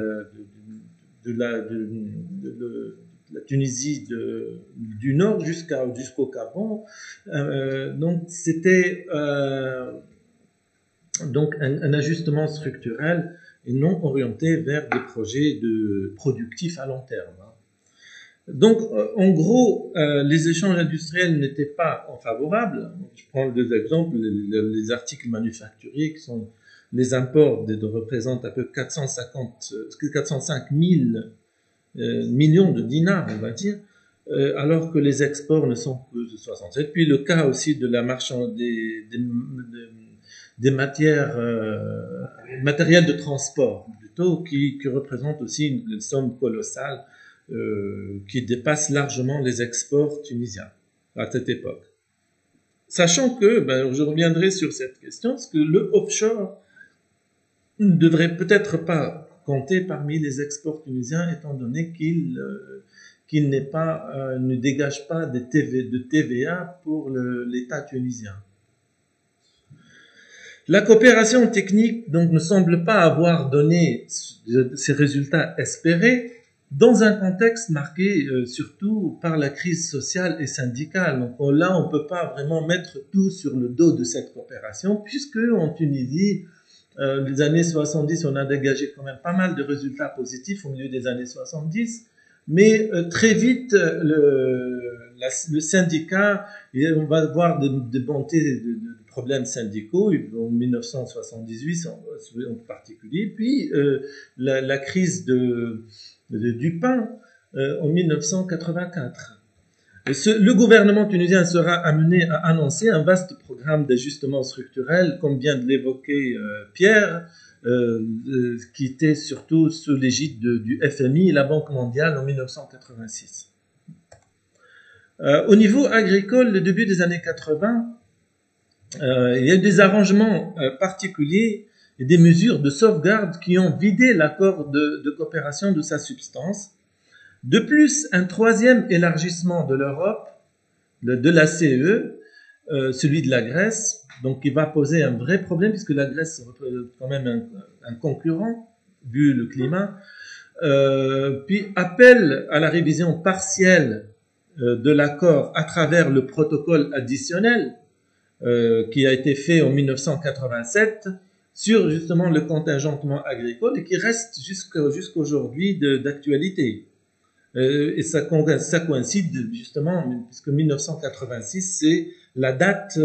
la Tunisie du nord jusqu'au Gabon. Donc, c'était donc un ajustement structurel et non orienté vers des projets productifs à long terme. Donc, en gros, les échanges industriels n'étaient pas favorables. Je prends deux exemples, les articles manufacturiers qui sont les imports représentent à peu près 405 000 millions de dinars, on va dire, alors que les exports ne sont que de 67. Puis le cas aussi de la des matériels de transport, plutôt, qui représente aussi une somme colossale qui dépasse largement les exports tunisiens à cette époque. Sachant que, je reviendrai sur cette question, parce que le offshore ne devrait peut-être pas compter parmi les exports tunisiens, étant donné qu'il ne dégage pas de TVA pour l'État tunisien. La coopération technique donc ne semble pas avoir donné ces résultats espérés dans un contexte marqué surtout par la crise sociale et syndicale. Donc là, on ne peut pas vraiment mettre tout sur le dos de cette coopération, puisque en Tunisie, les années 70, on a dégagé quand même pas mal de résultats positifs au milieu des années 70, mais très vite, le syndicat, on va voir de problèmes syndicaux en 1978 en particulier, puis la crise du pain en 1984. Le gouvernement tunisien sera amené à annoncer un vaste programme d'ajustement structurel, comme vient de l'évoquer Pierre, qui était surtout sous l'égide du FMI et la Banque mondiale en 1986. Au niveau agricole, le début des années 80, il y a des arrangements particuliers et des mesures de sauvegarde qui ont vidé l'accord de coopération de sa substance. De plus, un troisième élargissement de l'Europe, de la CE, celui de la Grèce, donc qui va poser un vrai problème, puisque la Grèce représente quand même un concurrent, vu le climat, puis appelle à la révision partielle de l'accord à travers le protocole additionnel qui a été fait en 1987 sur justement le contingentement agricole et qui reste jusqu'aujourd'hui d'actualité. Et ça coïncide justement, puisque 1986, c'est la date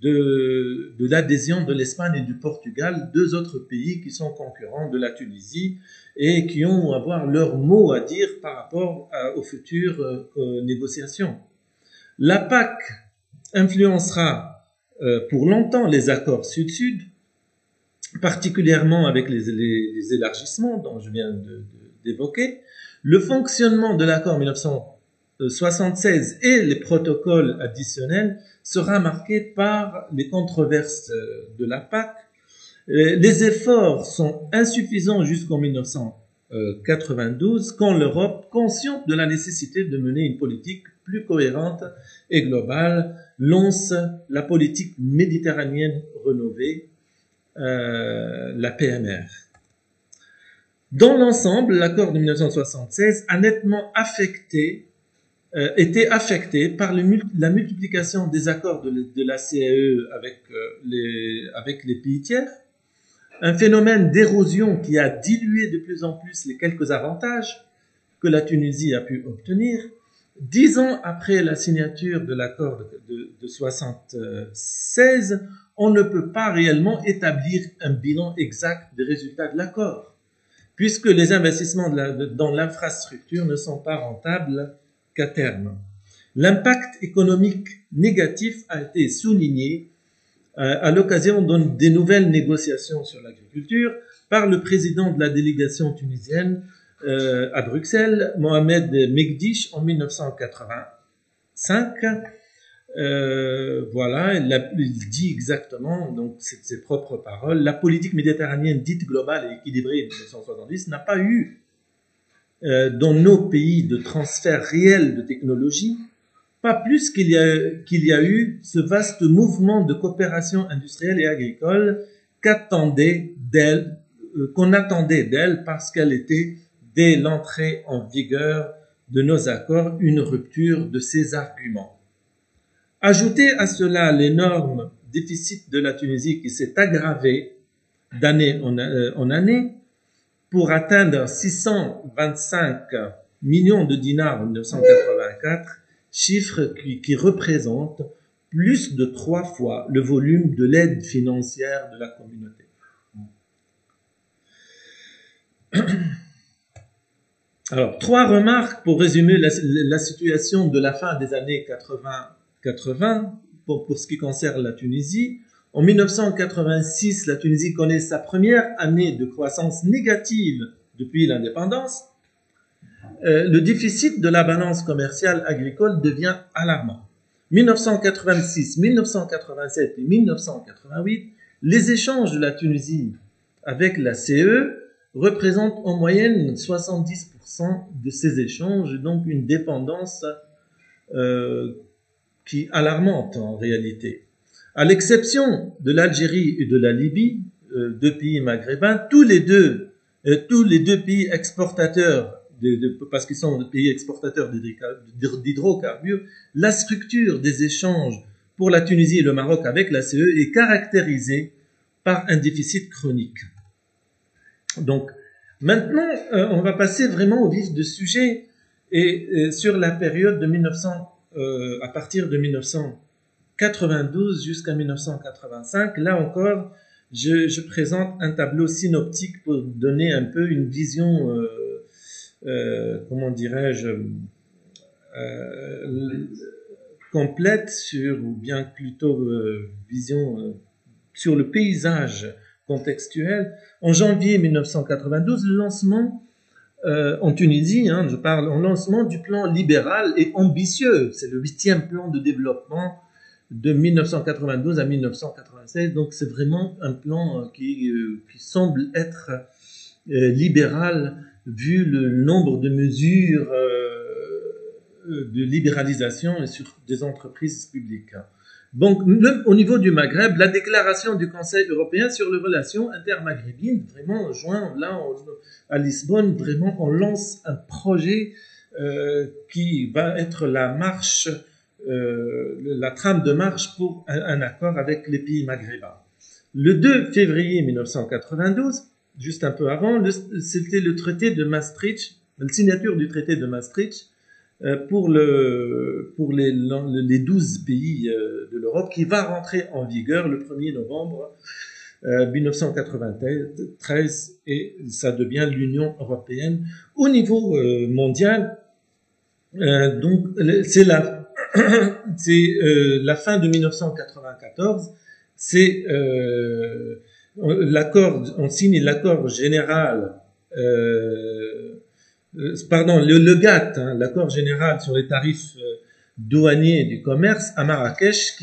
de l'adhésion de l'Espagne et du Portugal, deux autres pays qui sont concurrents de la Tunisie et qui ont à avoir leur mot à dire par rapport aux futures négociations. La PAC influencera pour longtemps les accords Sud-Sud, particulièrement avec les élargissements dont je viens d'évoquer. Le fonctionnement de l'accord 1976 et les protocoles additionnels sera marqué par les controverses de la PAC. Les efforts sont insuffisants jusqu'en 1992, quand l'Europe, consciente de la nécessité de mener une politique plus cohérente et globale, lance la politique méditerranéenne rénovée, la PMR. Dans l'ensemble, l'accord de 1976 a nettement été affecté par la multiplication des accords de la CAE avec les pays tiers, un phénomène d'érosion qui a dilué de plus en plus les quelques avantages que la Tunisie a pu obtenir. 10 ans après la signature de l'accord de 1976, on ne peut pas réellement établir un bilan exact des résultats de l'accord, puisque les investissements dans l'infrastructure ne sont pas rentables qu'à terme. L'impact économique négatif a été souligné à l'occasion des nouvelles négociations sur l'agriculture par le président de la délégation tunisienne à Bruxelles, Mohamed Megdish, en 1985. Voilà, il dit exactement, donc c'est ses propres paroles, la politique méditerranéenne dite globale et équilibrée de 1970 n'a pas eu dans nos pays de transfert réel de technologie, pas plus qu'il y a eu ce vaste mouvement de coopération industrielle et agricole qu'on attendait d'elle parce qu'elle était, dès l'entrée en vigueur de nos accords, une rupture de ses arguments. Ajoutez à cela l'énorme déficit de la Tunisie qui s'est aggravé d'année en année pour atteindre 625 millions de dinars en 1984, chiffre qui représente plus de 3 fois le volume de l'aide financière de la communauté. Alors, 3 remarques pour résumer la situation de la fin des années 80 pour ce qui concerne la Tunisie. En 1986, la Tunisie connaît sa première année de croissance négative depuis l'indépendance. Le déficit de la balance commerciale agricole devient alarmant. 1986, 1987 et 1988, les échanges de la Tunisie avec la CE représentent en moyenne 70% de ces échanges, donc une dépendance qui est alarmante en réalité. À l'exception de l'Algérie et de la Libye, 2 pays maghrébins, tous les deux pays exportateurs, parce qu'ils sont des pays exportateurs d'hydrocarbures, la structure des échanges pour la Tunisie et le Maroc avec la CE est caractérisée par un déficit chronique. Donc, maintenant, on va passer vraiment au vif du sujet et sur la période de à partir de 1992 jusqu'à 1985. Là encore, je présente un tableau synoptique pour donner un peu une vision, comment dirais-je, complète ou bien plutôt vision sur le paysage contextuel. En janvier 1992, le lancement en Tunisie, je parle en lancement du plan libéral et ambitieux. C'est le 8e plan de développement de 1992 à 1996. Donc c'est vraiment un plan qui semble être libéral vu le nombre de mesures de libéralisation sur des entreprises publiques. Donc, au niveau du Maghreb, la déclaration du Conseil européen sur les relations intermaghrébines, vraiment en juin, là, à Lisbonne, vraiment, on lance un projet qui va être la trame de marche pour un accord avec les pays maghrébins. Le 2 février 1992, juste un peu avant, c'était le traité de Maastricht, la signature du traité de Maastricht, pour les 12 pays de l'Europe, qui va rentrer en vigueur le 1er novembre 1993, et ça devient l'Union européenne. Au niveau mondial, donc c'est c'est la fin de 1994, c'est l'accord, on signe l'accord général, pardon, le GATT, hein, l'accord général sur les tarifs douaniers du commerce à Marrakech,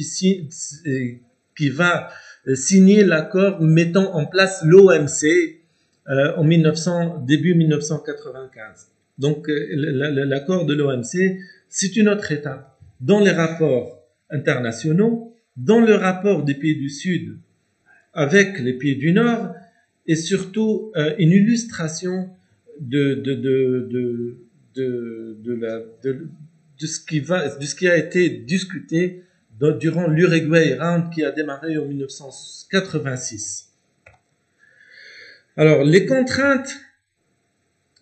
qui va signer l'accord mettant en place l'OMC en début 1995. Donc l'accord de l'OMC, c'est une autre étape dans les rapports internationaux, dans le rapport des pays du Sud avec les pays du Nord, et surtout une illustration de ce qui a été discuté durant l'Uruguay Round qui a démarré en 1986. Alors, les contraintes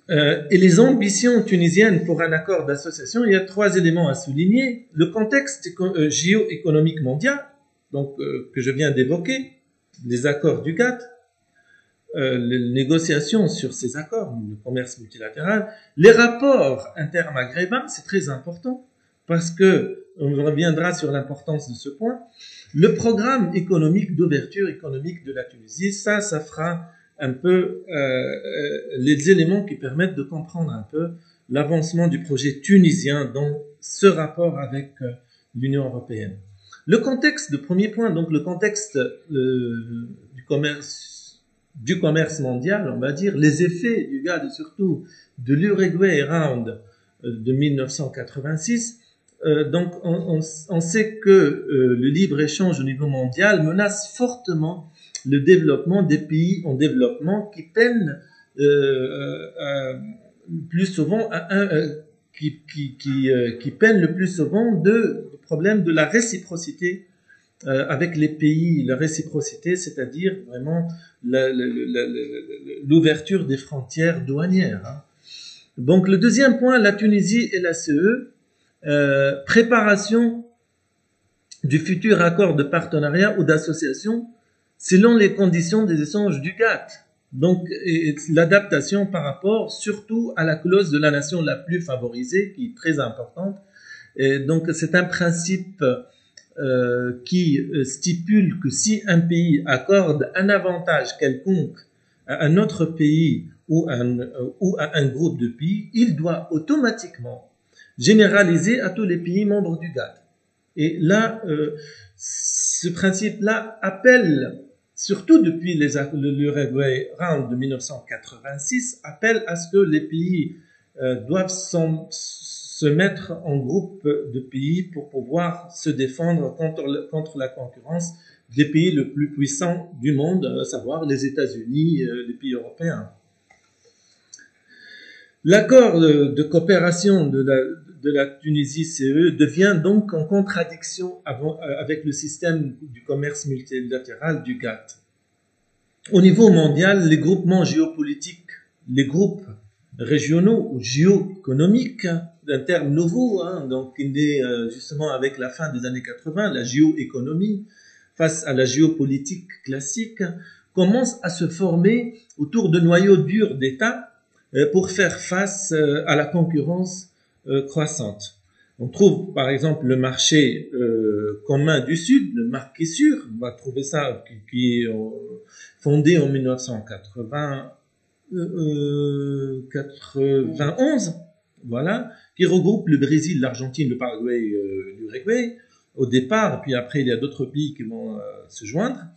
et les ambitions tunisiennes pour un accord d'association, il y a 3 éléments à souligner. Le contexte géoéconomique mondial, donc que je viens d'évoquer, les accords du GATT, les négociations sur ces accords, le commerce multilatéral, les rapports intermaghrébins, c'est très important parce que on reviendra sur l'importance de ce point. Le programme économique d'ouverture économique de la Tunisie, ça fera un peu les éléments qui permettent de comprendre un peu l'avancement du projet tunisien dans ce rapport avec l'Union européenne. Le contexte, le premier point, donc le contexte du commerce mondial, on va dire, les effets du GATT et surtout de l'Uruguay Round de 1986. Donc on sait que le libre-échange au niveau mondial menace fortement le développement des pays en développement qui peinent plus souvent qui peinent le plus souvent de problème de la réciprocité avec les pays, la réciprocité, c'est-à-dire vraiment l'ouverture des frontières douanières. Hein. Donc le deuxième point, la Tunisie et la CE, préparation du futur accord de partenariat ou d'association selon les conditions des échanges du GATT. Donc l'adaptation par rapport surtout à la clause de la nation la plus favorisée qui est très importante. Et donc c'est un principe qui stipule que si un pays accorde un avantage quelconque à un autre pays ou à un groupe de pays, il doit automatiquement généraliser à tous les pays membres du GATT. Et là, ce principe-là appelle, surtout depuis l'Uruguay Round de 1986, appelle à ce que les pays doivent se mettre en groupe de pays pour pouvoir se défendre contre la concurrence des pays les plus puissants du monde, à savoir les États-Unis, les pays européens. L'accord de coopération de la Tunisie-CE devient donc en contradiction avec le système du commerce multilatéral du GATT. Au niveau mondial, les groupements géopolitiques, les groupes régionaux ou géoéconomiques, un terme nouveau, hein, donc il est justement avec la fin des années 80, la géoéconomie face à la géopolitique classique, commence à se former autour de noyaux durs d'États pour faire face à la concurrence croissante. On trouve par exemple le marché commun du Sud, le Mercosur, on va trouver ça qui est fondé en 1991, voilà, qui regroupe le Brésil, l'Argentine, le Paraguay, l'Uruguay au départ, puis après il y a d'autres pays qui vont se joindre.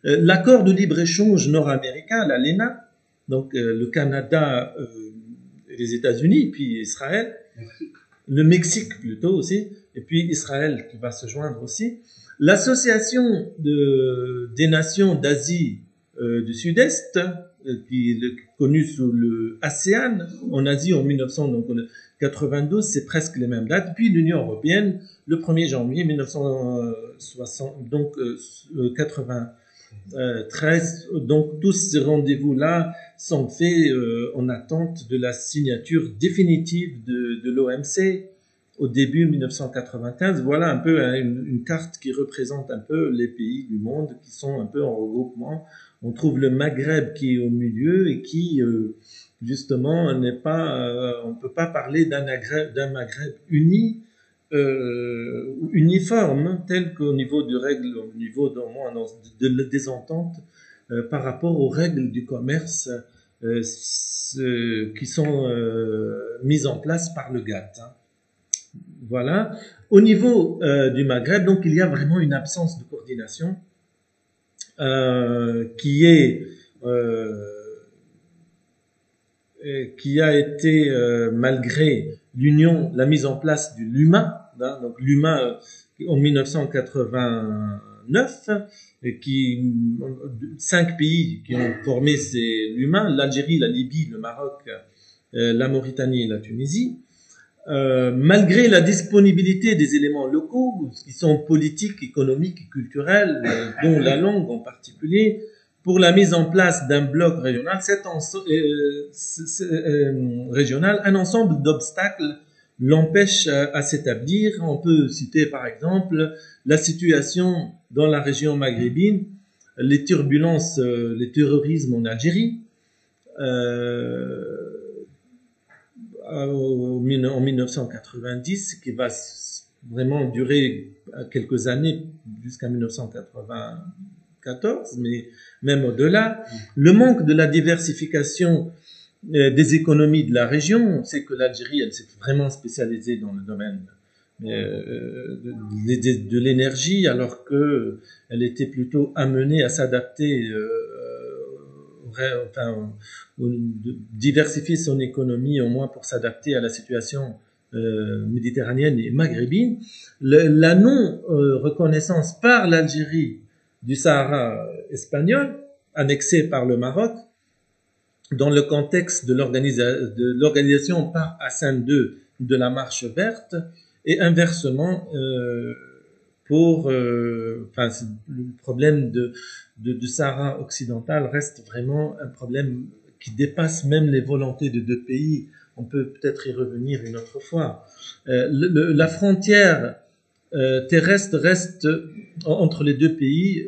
L'accord de libre-échange nord-américain, la LENA, donc le Canada, les États-Unis, puis Israël, le Mexique plutôt aussi, et puis Israël qui va se joindre aussi. L'association des nations d'Asie du Sud-Est, qui est connue sous le ASEAN, en Asie en 1992, c'est presque les mêmes dates. Puis l'Union européenne, le 1er janvier 1993. Donc tous ces rendez-vous-là sont faits en attente de la signature définitive de l'OMC au début 1995. Voilà un peu une carte qui représente un peu les pays du monde qui sont un peu en regroupement. On trouve le Maghreb qui est au milieu et qui justement n'est pas, on peut pas parler d'un Maghreb uni uniforme, tel qu'au niveau de règles, au niveau des ententes par rapport aux règles du commerce qui sont mises en place par le GATT. Hein. Voilà. Au niveau du Maghreb, donc il y a vraiment une absence de coordination qui a été malgré la mise en place du LUMA, hein, donc l'UMA en 1989, et 5 pays qui ont formé l'UMA, l'Algérie, la Libye, le Maroc, la Mauritanie et la Tunisie. Malgré la disponibilité des éléments locaux, qui sont politiques, économiques et culturels, dont la langue en particulier, pour la mise en place d'un bloc régional, un ensemble d'obstacles l'empêche à s'établir. On peut citer par exemple la situation dans la région maghrébine, les turbulences, les terrorismes en Algérie, en 1990, qui va vraiment durer quelques années jusqu'à 1994, mais même au-delà. Le manque de la diversification des économies de la région, c'est que l'Algérie, elle s'est vraiment spécialisée dans le domaine de l'énergie, alors que elle était plutôt amenée à s'adapter, diversifier son économie au moins pour s'adapter à la situation méditerranéenne et maghrébine. La non-reconnaissance par l'Algérie du Sahara espagnol, annexé par le Maroc, dans le contexte de l'organisation par Hassan II de la Marche verte, et inversement le problème du Sahara occidental reste vraiment un problème qui dépasse même les volontés de deux pays. On peut peut-être y revenir une autre fois. La frontière terrestre reste entre les deux pays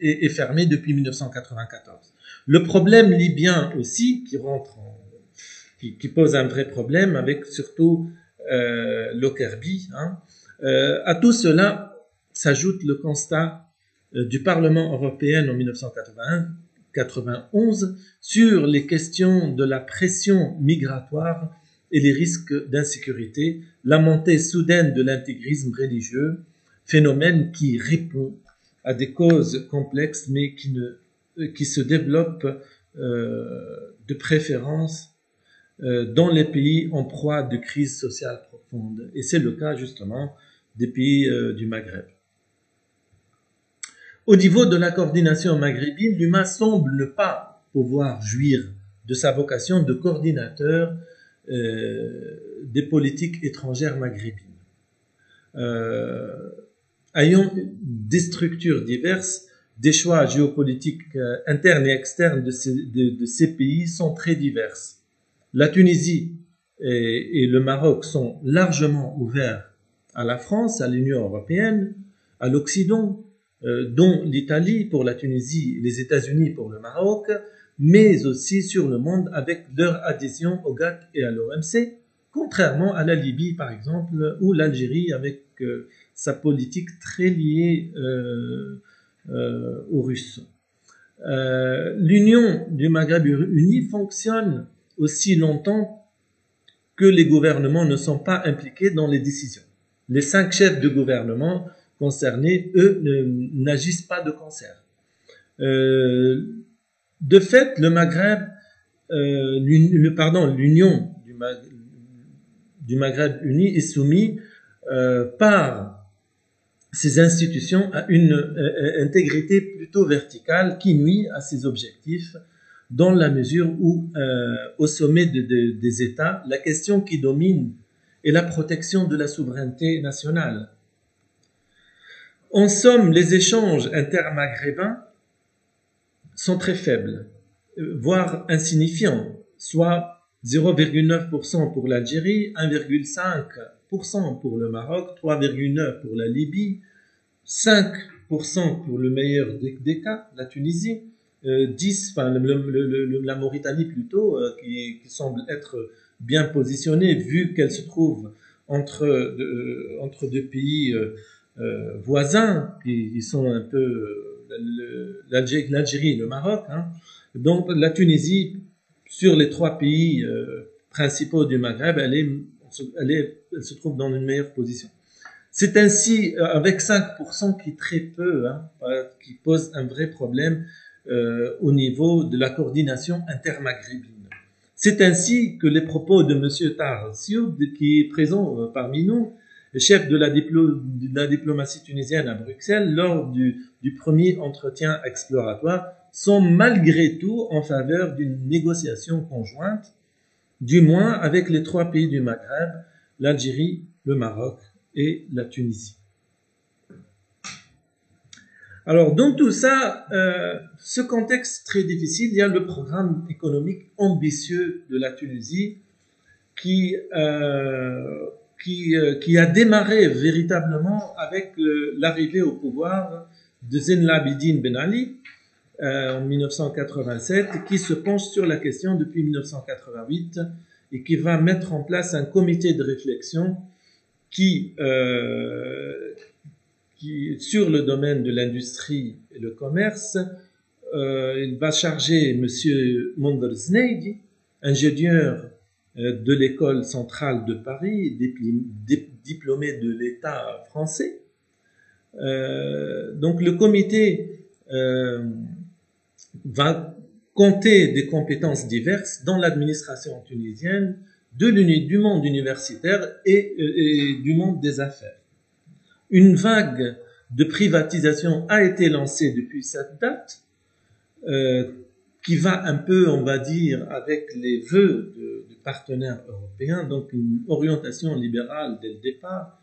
est fermée depuis 1994. Le problème libyen aussi, qui pose un vrai problème, avec surtout Lockerbie. Hein. À tout cela s'ajoute le constat du Parlement européen en 1991 sur les questions de la pression migratoire et les risques d'insécurité, la montée soudaine de l'intégrisme religieux, phénomène qui répond à des causes complexes mais qui se développent de préférence dans les pays en proie de crise sociale profonde. Et c'est le cas justement des pays du Maghreb. Au niveau de la coordination maghrébine, l'UMA semble ne pas pouvoir jouir de sa vocation de coordinateur des politiques étrangères maghrébines. Ayant des structures diverses, des choix géopolitiques internes et externes de ces pays sont très diverses. La Tunisie et le Maroc sont largement ouverts à la France, à l'Union européenne, à l'Occident, dont l'Italie pour la Tunisie, les États-Unis pour le Maroc, mais aussi sur le monde avec leur adhésion au GATT et à l'OMC, contrairement à la Libye par exemple, ou l'Algérie avec sa politique très liée aux Russes. L'Union du Maghreb uni fonctionne aussi longtemps que les gouvernements ne sont pas impliqués dans les décisions. Les 5 chefs de gouvernement concernés, eux, n'agissent pas de concert. De fait, le Maghreb, l'Union du Maghreb uni est soumise par ces institutions à une intégrité plutôt verticale qui nuit à ses objectifs, dans la mesure où, au sommet des États, la question qui domine est la protection de la souveraineté nationale. En somme, les échanges intermaghrébins sont très faibles, voire insignifiants, soit 0,9% pour l'Algérie, 1,5% pour le Maroc, 3,9% pour la Libye, 5% pour le meilleur des cas, la Tunisie, 10%, la Mauritanie plutôt, qui semble être bien positionnée vu qu'elle se trouve entre deux pays voisins qui sont un peu l'Algérie et le Maroc. Hein. Donc la Tunisie, sur les trois pays principaux du Maghreb, elle se trouve dans une meilleure position. C'est ainsi, avec 5% qui est très peu, hein, qui pose un vrai problème au niveau de la coordination intermaghrébine. C'est ainsi que les propos de M. Taha Sioud, qui est présent parmi nous, chef de la diplomatie tunisienne à Bruxelles, lors du premier entretien exploratoire, sont malgré tout en faveur d'une négociation conjointe, du moins avec les trois pays du Maghreb, l'Algérie, le Maroc et la Tunisie. Alors, dans tout ça, ce contexte très difficile, il y a le programme économique ambitieux de la Tunisie qui a démarré véritablement avec l'arrivée au pouvoir de Zine Labidine Ben Ali en 1987, qui se penche sur la question depuis 1988 et qui va mettre en place un comité de réflexion qui sur le domaine de l'industrie et le commerce, il va charger M. Monder Znaidi, ingénieur de l'école centrale de Paris, diplômé de l'État français. Donc le comité va compter des compétences diverses dans l'administration tunisienne, du monde universitaire et du monde des affaires. Une vague de privatisation a été lancée depuis cette date, qui va un peu, on va dire, avec les vœux de partenaires européens, donc une orientation libérale dès le départ.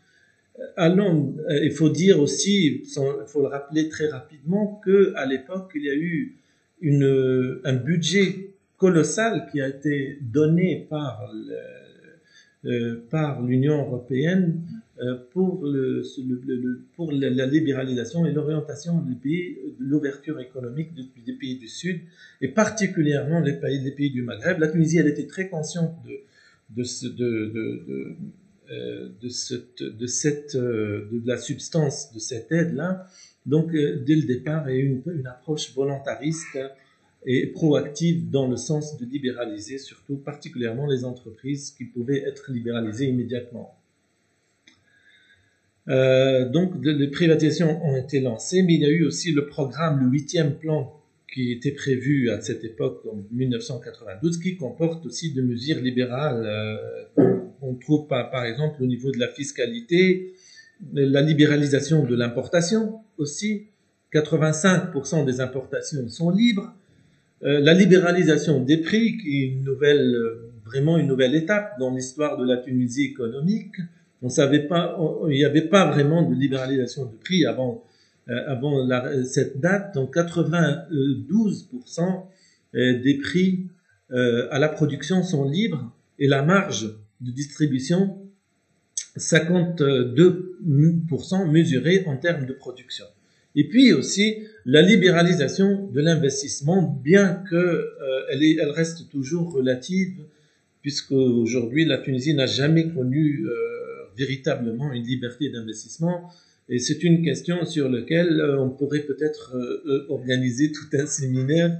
Il faut dire aussi, il faut le rappeler très rapidement, qu'à l'époque, il y a eu un budget colossal qui a été donné par l'Union européenne pour la libéralisation et l'orientation des pays, de l'ouverture économique des pays du Sud, et particulièrement les pays du Maghreb. La Tunisie, elle était très consciente de la substance de cette aide-là. Donc, dès le départ, il y a eu une approche volontariste et proactive dans le sens de libéraliser, surtout particulièrement les entreprises qui pouvaient être libéralisées immédiatement. Donc, les privatisations ont été lancées, mais il y a eu aussi le programme, le 8e plan, qui était prévu à cette époque, en 1992, qui comporte aussi des mesures libérales. On trouve par exemple au niveau de la fiscalité, la libéralisation de l'importation aussi. 85% des importations sont libres. La libéralisation des prix, qui est vraiment une nouvelle étape dans l'histoire de la Tunisie économique. Il n'y avait pas vraiment de libéralisation de prix avant cette date. Donc 92% des prix à la production sont libres et la marge de distribution 52% mesurée en termes de production. Et puis aussi la libéralisation de l'investissement, bien que elle reste toujours relative, puisque aujourd'hui la Tunisie n'a jamais connu véritablement une liberté d'investissement. Et c'est une question sur laquelle on pourrait peut-être organiser tout un séminaire,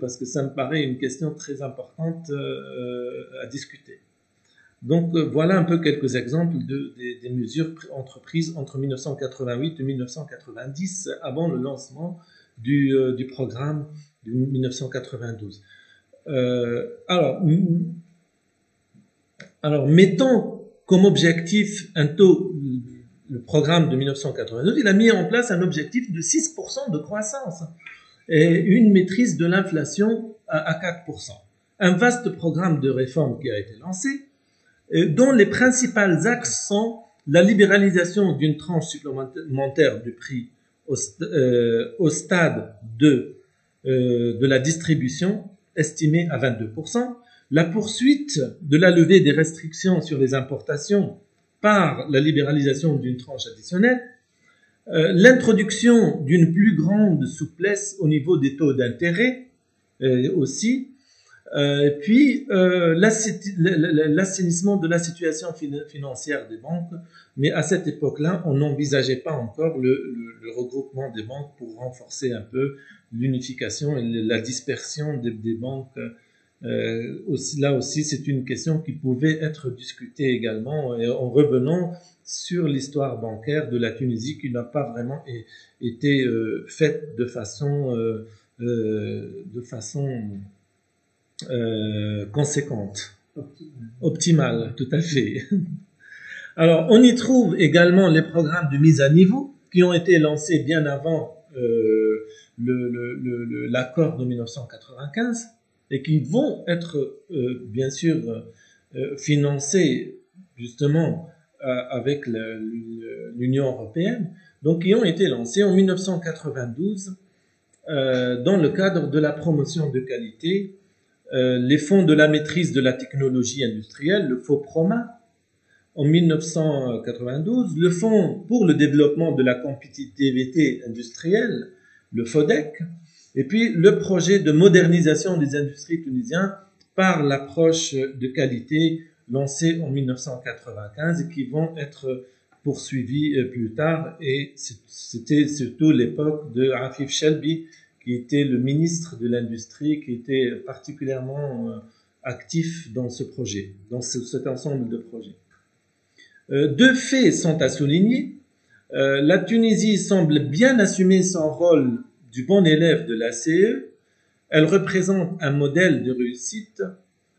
parce que ça me paraît une question très importante à discuter. Donc voilà un peu quelques exemples des mesures entreprises entre 1988 et 1990, avant le lancement du programme de 1992. Alors, mettons comme objectif le programme de 1992, il a mis en place un objectif de 6% de croissance et une maîtrise de l'inflation à 4%. Un vaste programme de réforme qui a été lancé, dont les principaux axes sont la libéralisation d'une tranche supplémentaire du prix au stade de la distribution, estimée à 22%, la poursuite de la levée des restrictions sur les importations par la libéralisation d'une tranche additionnelle, l'introduction d'une plus grande souplesse au niveau des taux d'intérêt aussi, Et puis l'assainissement de la situation financière des banques, mais à cette époque-là, on n'envisageait pas encore le regroupement des banques pour renforcer un peu l'unification et la dispersion des banques. Là aussi, c'est une question qui pouvait être discutée également, et en revenant sur l'histoire bancaire de la Tunisie qui n'a pas vraiment été faite de façon conséquente, optimale, tout à fait. Alors, on y trouve également les programmes de mise à niveau qui ont été lancés bien avant l'accord de 1995 et qui vont être, bien sûr, financés justement avec l'Union européenne, donc qui ont été lancés en 1992 dans le cadre de la promotion de qualité, les fonds de la maîtrise de la technologie industrielle, le FOPROMA, en 1992, le Fonds pour le développement de la compétitivité industrielle, le FODEC, et puis le projet de modernisation des industries tunisiennes par l'approche de qualité lancée en 1995 et qui vont être poursuivis plus tard. Et c'était surtout l'époque de Afif Shelbi, qui était le ministre de l'Industrie, qui était particulièrement actif dans ce projet, dans cet ensemble de projets. Deux faits sont à souligner. La Tunisie semble bien assumer son rôle du bon élève de la CE. Elle représente un modèle de réussite.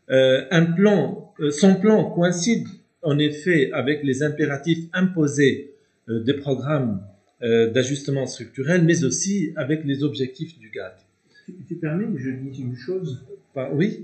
Son plan coïncide en effet avec les impératifs imposés des programmes d'ajustement structurel, mais aussi avec les objectifs du GATT.
Tu permets que je dise une chose?
Oui.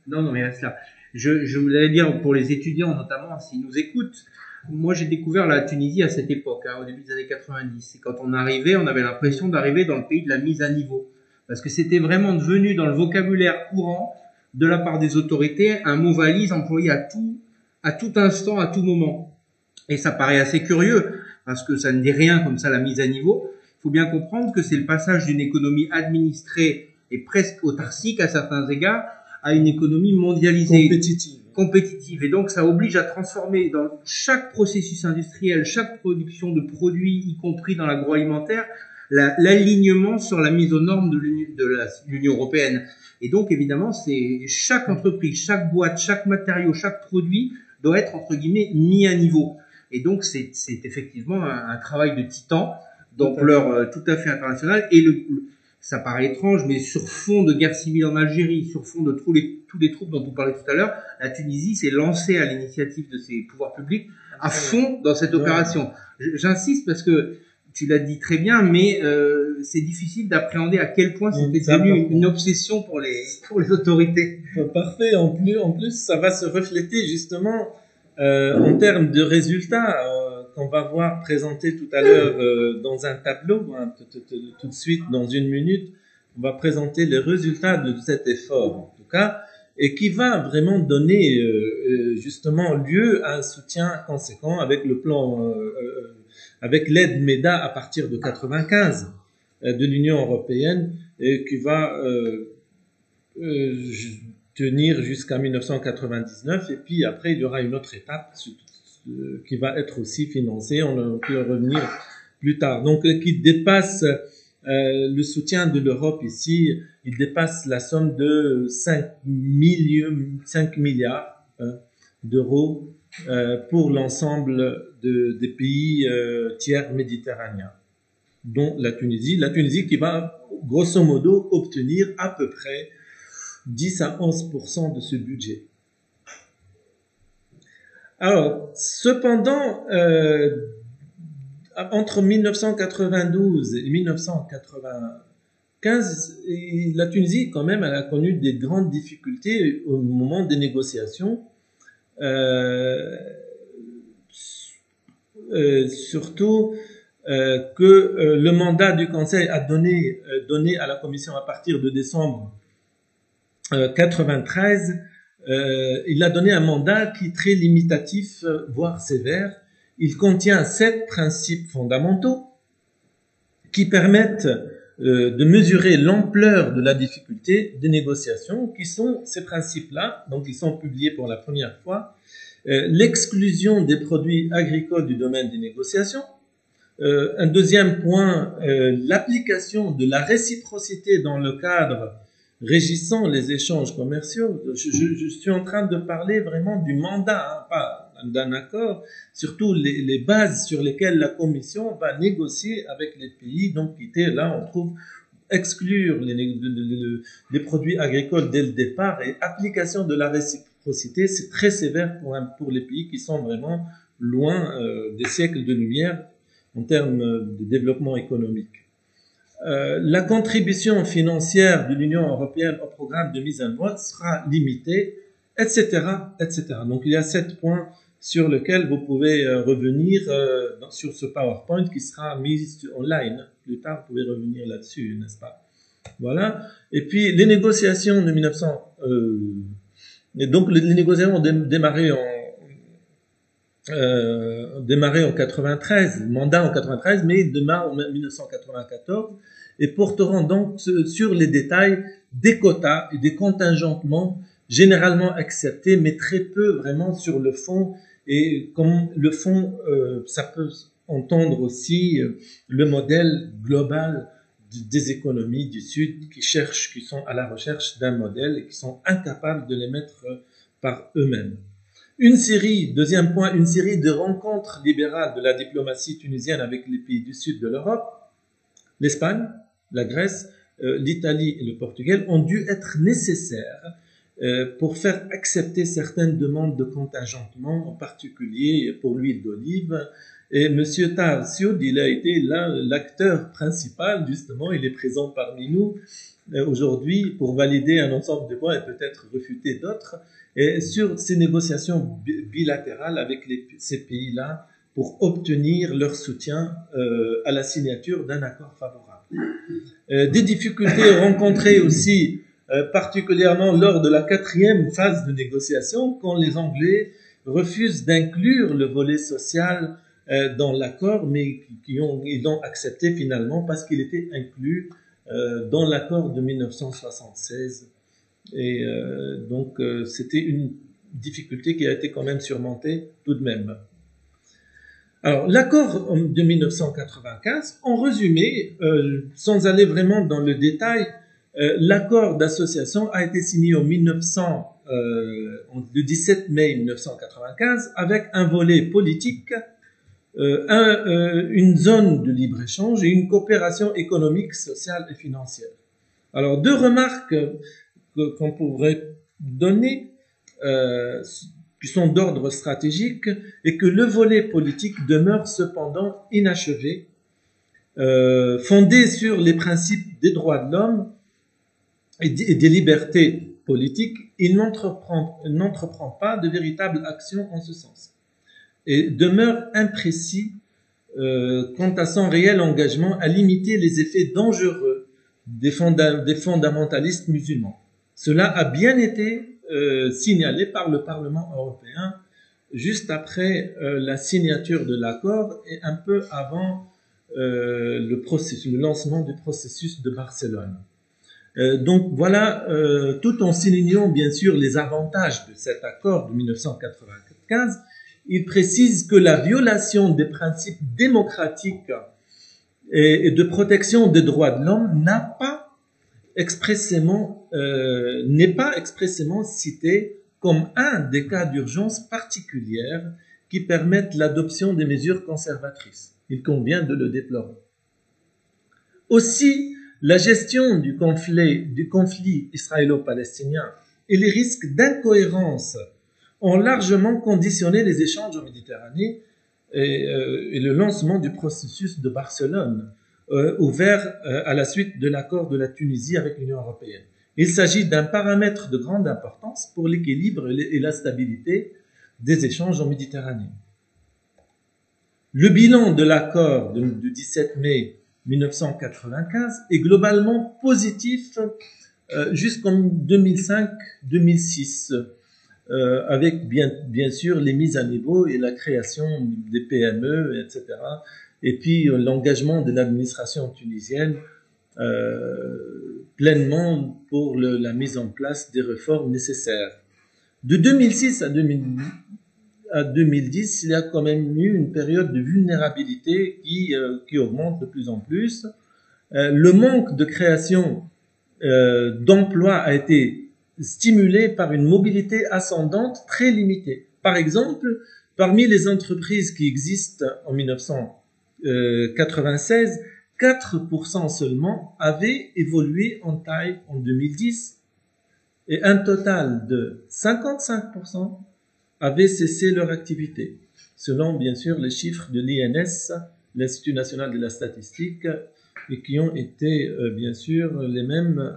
Non, mais reste là. Je voulais dire pour les étudiants notamment, s'ils nous écoutent, moi j'ai découvert la Tunisie à cette époque, au début des années 90. Et quand on arrivait, on avait l'impression d'arriver dans le pays de la mise à niveau. Parce que c'était vraiment devenu dans le vocabulaire courant, de la part des autorités, un mot valise employé à tout instant, à tout moment. Et ça paraît assez curieux, parce que ça ne dit rien comme ça, la mise à niveau. Il faut bien comprendre que c'est le passage d'une économie administrée et presque autarcique à certains égards, à une économie mondialisée. Compétitive. Et donc, ça oblige à transformer dans chaque processus industriel, chaque production de produits, y compris dans l'agroalimentaire, l'alignement sur la mise aux normes de l'Union européenne. Et donc, évidemment, c'est chaque entreprise, chaque boîte, chaque matériau, chaque produit doit être, entre guillemets, mis à niveau. Et donc, c'est effectivement un travail de titan, d'ampleur tout à fait internationale. Et ça paraît étrange, mais sur fond de guerre civile en Algérie, sur fond de tous les troupes dont vous parlez tout à l'heure, la Tunisie s'est lancée à l'initiative de ses pouvoirs publics à fond dans cette opération. J'insiste parce que tu l'as dit très bien, mais c'est difficile d'appréhender à quel point c'était devenu une obsession pour les autorités.
Parfait. En plus, ça va se refléter justement en termes de résultats qu'on va voir présenter tout à l'heure dans un tableau, tout de suite dans une minute. On va présenter les résultats de cet effort, en tout cas, et qui va vraiment donner justement lieu à un soutien conséquent avec le plan, avec l'aide MEDA à partir de 95 de l'Union européenne, et qui va tenir jusqu'à 1999, et puis après il y aura une autre étape qui va être aussi financée, on peut revenir plus tard, donc qui dépasse le soutien de l'Europe ici, il dépasse la somme de 5 milliards d'euros pour l'ensemble des pays tiers méditerranéens, dont la Tunisie qui va grosso modo obtenir à peu près 10 à 11% de ce budget. Alors, cependant, entre 1992 et 1995, la Tunisie, quand même, elle a connu des grandes difficultés au moment des négociations, surtout que le mandat du Conseil a donné à la Commission à partir de décembre 93, il a donné un mandat qui est très limitatif, voire sévère. Il contient 7 principes fondamentaux qui permettent de mesurer l'ampleur de la difficulté des négociations, qui sont ces principes-là, donc ils sont publiés pour la première fois, l'exclusion des produits agricoles du domaine des négociations. Un deuxième point, l'application de la réciprocité dans le cadre régissant les échanges commerciaux. Je suis en train de parler vraiment du mandat, hein, pas d'un accord, surtout les bases sur lesquelles la Commission va négocier avec les pays. Donc, là, on trouve exclure les produits agricoles dès le départ et application de la réciprocité, c'est très sévère pour les pays qui sont vraiment loin des siècles de lumière en termes de développement économique. La contribution financière de l'Union européenne au programme de mise en œuvre sera limitée, etc., etc. Donc, il y a 7 points sur lesquels vous pouvez revenir sur ce PowerPoint qui sera mis online. Plus tard, vous pouvez revenir là-dessus, n'est-ce pas? Voilà. Et puis, les négociations de 1900... donc, les négociations ont démarré en 93, mandat en 93, mais il démarre en 1994 et porteront donc sur les détails des quotas et des contingentements généralement acceptés, mais très peu vraiment sur le fond. Et comme le fond, ça peut entendre aussi le modèle global des économies du Sud qui sont à la recherche d'un modèle et qui sont incapables de les mettre par eux-mêmes. Deuxième point, une série de rencontres libérales de la diplomatie tunisienne avec les pays du sud de l'Europe, l'Espagne, la Grèce, l'Italie et le Portugal ont dû être nécessaires pour faire accepter certaines demandes de contingentement, en particulier pour l'huile d'olive. Et M. Taha Sioud, il a été l'acteur principal, justement, il est présent parmi nous aujourd'hui pour valider un ensemble de points et peut-être refuter d'autres, et sur ces négociations bilatérales avec ces pays-là pour obtenir leur soutien à la signature d'un accord favorable. Des difficultés rencontrées aussi particulièrement lors de la 4e phase de négociation, quand les Anglais refusent d'inclure le volet social dans l'accord, mais ils l'ont accepté finalement parce qu'il était inclus dans l'accord de 1976. Et donc, c'était une difficulté qui a été quand même surmontée tout de même. Alors, l'accord de 1995, en résumé, sans aller vraiment dans le détail, l'accord d'association a été signé le 17 mai 1995 avec un volet politique, une zone de libre-échange et une coopération économique, sociale et financière. Alors, 2 remarques qu'on pourrait donner, qui sont d'ordre stratégique, et que le volet politique demeure cependant inachevé, fondé sur les principes des droits de l'homme et des libertés politiques. Il n'entreprend pas de véritable action en ce sens, et demeure imprécis quant à son réel engagement à limiter les effets dangereux des fondamentalistes musulmans. Cela a bien été signalé par le Parlement européen juste après la signature de l'accord et un peu avant le lancement du processus de Barcelone. Donc voilà, tout en soulignant bien sûr les avantages de cet accord de 1995, il précise que la violation des principes démocratiques et de protection des droits de l'homme n'est pas expressément cité comme un des cas d'urgence particulière qui permettent l'adoption des mesures conservatrices. Il convient de le déplorer. Aussi, la gestion du conflit israélo-palestinien et les risques d'incohérence ont largement conditionné les échanges en Méditerranée et le lancement du processus de Barcelone, ouvert à la suite de l'accord de la Tunisie avec l'Union européenne. Il s'agit d'un paramètre de grande importance pour l'équilibre et la stabilité des échanges en Méditerranée. Le bilan de l'accord du 17 mai 1995 est globalement positif jusqu'en 2005-2006, avec bien sûr les mises à niveau et la création des PME, etc. Et puis l'engagement de l'administration tunisienne pleinement pour la mise en place des réformes nécessaires. De 2006 à 2010, il y a quand même eu une période de vulnérabilité qui augmente de plus en plus. Le manque de création d'emplois a été stimulé par une mobilité ascendante très limitée. Par exemple, parmi les entreprises qui existent en 1996, 4% seulement avaient évolué en taille en 2010 et un total de 55% avaient cessé leur activité, selon bien sûr les chiffres de l'INS, l'Institut national de la statistique, et qui ont été bien sûr les mêmes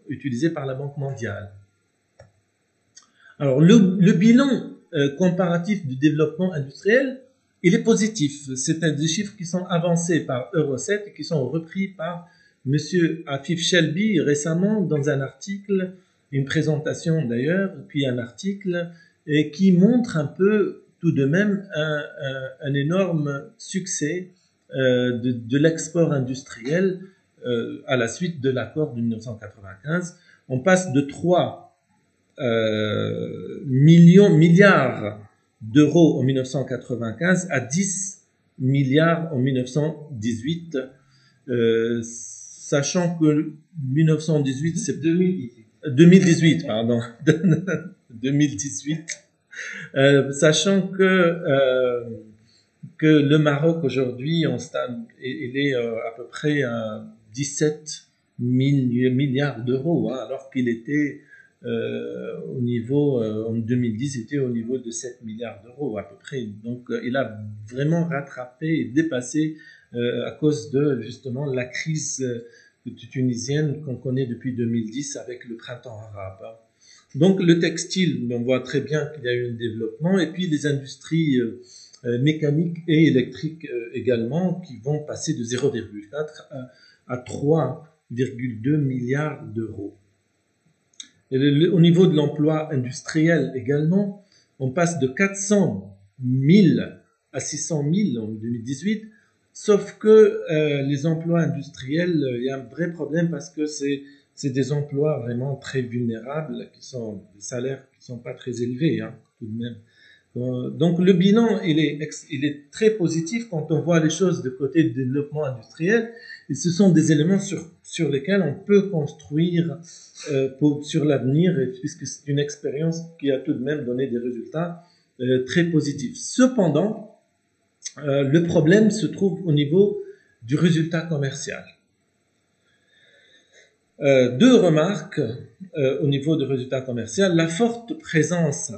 utilisés par la Banque mondiale. Alors le bilan comparatif du développement industriel, il est positif. C'est des chiffres qui sont avancés par Eurostat et qui sont repris par Monsieur Afif Shelby récemment dans un article, une présentation d'ailleurs, puis un article, et qui montre un peu tout de même un énorme succès de l'export industriel à la suite de l'accord de 1995. On passe de 3 milliards d'euros en 1995 à 10 milliards en 1918, sachant que 1918, c'est 2018, pardon, 2018, sachant que le Maroc aujourd'hui il est à peu près à 17 milliards d'euros, hein, alors qu'il était au niveau, en 2010, était au niveau de 7 milliards d'euros à peu près. Donc il a vraiment rattrapé et dépassé à cause de justement la crise tunisienne qu'on connaît depuis 2010 avec le printemps arabe. Donc le textile, on voit très bien qu'il y a eu un développement, et puis les industries mécaniques et électriques également, qui vont passer de 0,4 à 3,2 milliards d'euros. Au niveau de l'emploi industriel également, on passe de 400 000 à 600 000 en 2018, sauf que les emplois industriels, il y a un vrai problème parce que c'est des emplois vraiment très vulnérables, qui sont des salaires qui sont pas très élevés, hein, tout de même. Donc le bilan, il est très positif quand on voit les choses de côté du développement industriel, et ce sont des éléments sur lesquels on peut construire sur l'avenir, puisque c'est une expérience qui a tout de même donné des résultats très positifs. Cependant, le problème se trouve au niveau du résultat commercial. Deux remarques au niveau du résultat commercial. La forte présence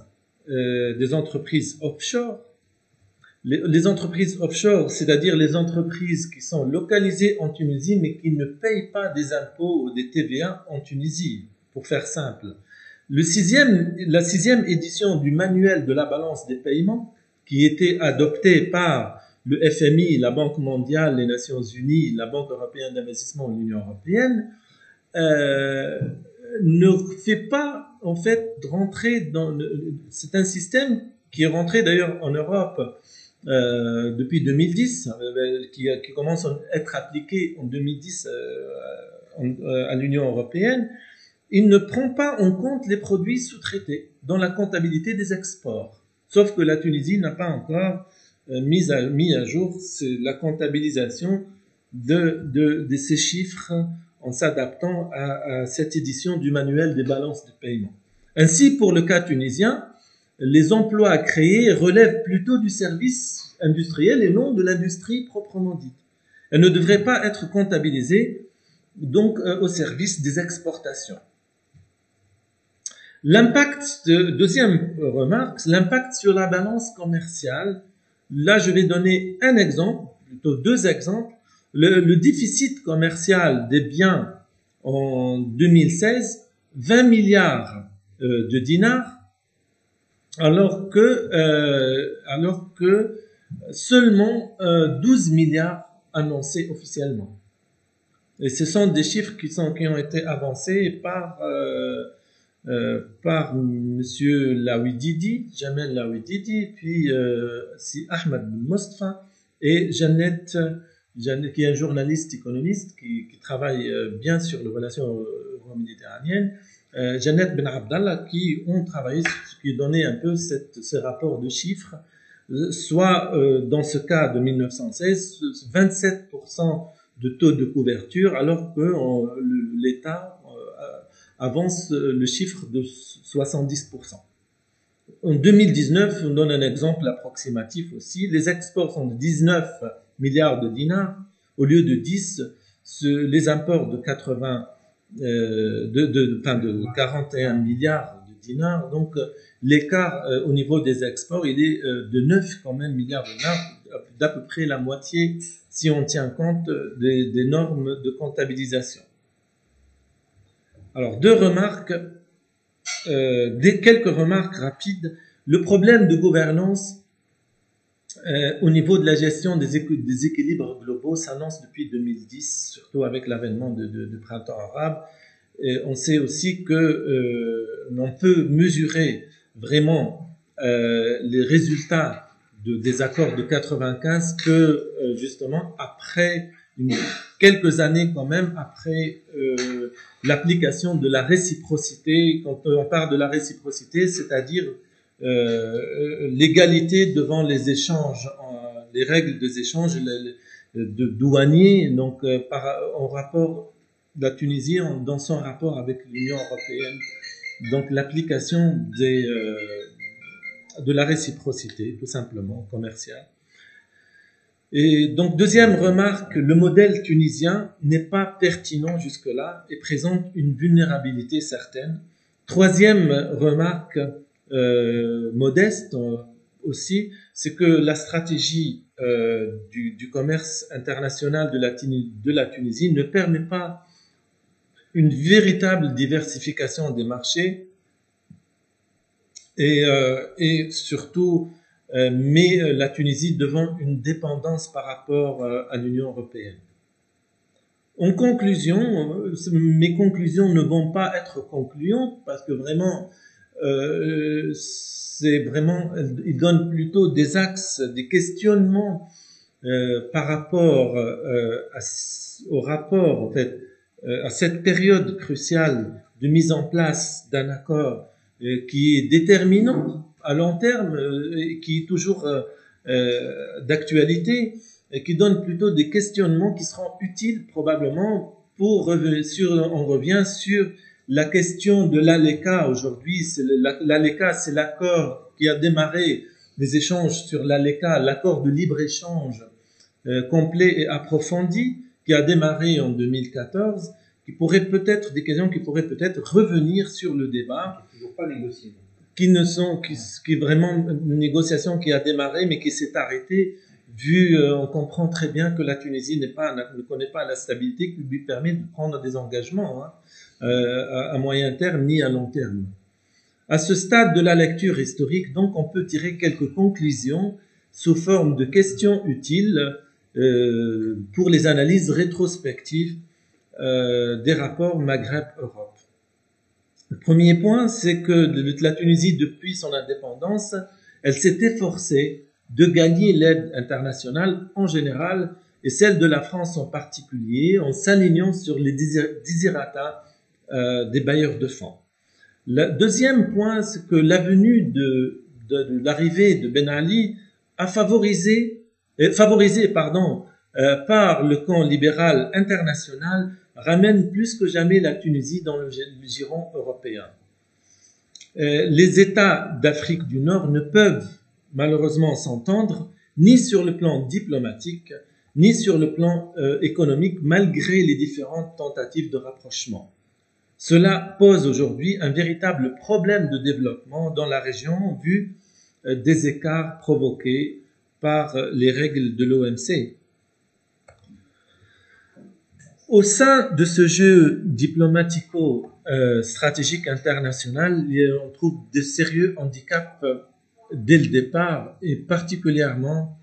des entreprises offshore. Les entreprises offshore, c'est-à-dire les entreprises qui sont localisées en Tunisie mais qui ne payent pas des impôts ou des TVA en Tunisie, pour faire simple. La sixième édition du manuel de la balance des paiements, qui était adoptée par le FMI, la Banque mondiale, les Nations unies, la Banque européenne d'investissement et l'Union européenne, ne fait pas en fait rentrer dans c'est un système qui est rentré d'ailleurs en Europe depuis 2010, qui commence à être appliqué en 2010 à l'Union européenne. Il ne prend pas en compte les produits sous-traités dans la comptabilité des exports, sauf que la Tunisie n'a pas encore mis à jour la comptabilisation de ces chiffres en s'adaptant à cette édition du manuel des balances de paiement. Ainsi, pour le cas tunisien, les emplois créés relèvent plutôt du service industriel et non de l'industrie proprement dite. Elles ne devraient pas être comptabilisées donc au service des exportations. Deuxième remarque, l'impact sur la balance commerciale. Là, je vais donner un exemple, plutôt deux exemples. Le déficit commercial des biens en 2016, 20 milliards de dinars, alors que seulement 12 milliards annoncés officiellement. Et ce sont des chiffres qui ont été avancés par Monsieur Laouididi, Jamel Laouididi, puis si Ahmed Mostafa et Jeannette qui est un journaliste économiste qui travaille bien sur les relations euro-méditerranéennes, Jeannette Ben Abdallah, qui ont travaillé, qui donnaient un peu ce rapport de chiffres, soit dans ce cas de 1916, 27% de taux de couverture, alors que l'État avance le chiffre de 70%. En 2019, on donne un exemple approximatif aussi, les exports sont de 19 milliards de dinars, au lieu de 10, les imports de 41 milliards de dinars, donc l'écart au niveau des exports, il est de 9 quand même milliards de dinars, d'à peu près la moitié si on tient compte des normes de comptabilisation. Alors, quelques remarques rapides. Le problème de gouvernance au niveau de la gestion des équilibres globaux s'annonce depuis 2010, surtout avec l'avènement du printemps arabe. Et on sait aussi que l'on peut mesurer vraiment les résultats des accords de 95 que justement après quelques années quand même après l'application de la réciprocité. Quand on parle de la réciprocité, c'est-à-dire l'égalité devant les échanges, les règles des échanges de douaniers, donc en rapport de la Tunisie dans son rapport avec l'Union européenne, donc l'application de la réciprocité, tout simplement, commerciale. Et donc, deuxième remarque, le modèle tunisien n'est pas pertinent jusque-là et présente une vulnérabilité certaine. Troisième remarque, modeste aussi, c'est que la stratégie du commerce international de la Tunisie ne permet pas une véritable diversification des marchés et surtout met la Tunisie devant une dépendance par rapport à l'Union européenne. En conclusion, mes conclusions ne vont pas être concluantes parce que vraiment, ils donnent plutôt des axes, des questionnements par rapport au rapport, en fait, à cette période cruciale de mise en place d'un accord qui est déterminant à long terme et qui est toujours d'actualité et qui donne plutôt des questionnements qui seront utiles probablement pour on revient sur la question de l'ALECA aujourd'hui. L'ALECA, c'est l'accord qui a démarré les échanges sur l'ALECA, l'accord de libre-échange complet et approfondi qui a démarré en 2014, des questions qui pourraient peut-être revenir sur le débat.
Toujours pas négocié.
Qui est vraiment une négociation qui a démarré mais qui s'est arrêtée on comprend très bien que la Tunisie ne connaît pas la stabilité qui lui permet de prendre des engagements à moyen terme ni à long terme. À ce stade de la lecture historique, donc, on peut tirer quelques conclusions sous forme de questions utiles pour les analyses rétrospectives des rapports Maghreb-Europe. Le premier point, c'est que la Tunisie, depuis son indépendance, elle s'est efforcée de gagner l'aide internationale en général et celle de la France en particulier, en s'alignant sur les desiderata des bailleurs de fonds. Le deuxième point, c'est que la venue de l'arrivée de Ben Ali a favorisé par le camp libéral international ramène plus que jamais la Tunisie dans le giron européen. Les États d'Afrique du Nord ne peuvent malheureusement s'entendre ni sur le plan diplomatique, ni sur le plan économique, malgré les différentes tentatives de rapprochement. Cela pose aujourd'hui un véritable problème de développement dans la région, vu des écarts provoqués par les règles de l'OMC. Au sein de ce jeu diplomatico-stratégique international, on trouve de sérieux handicaps dès le départ, et particulièrement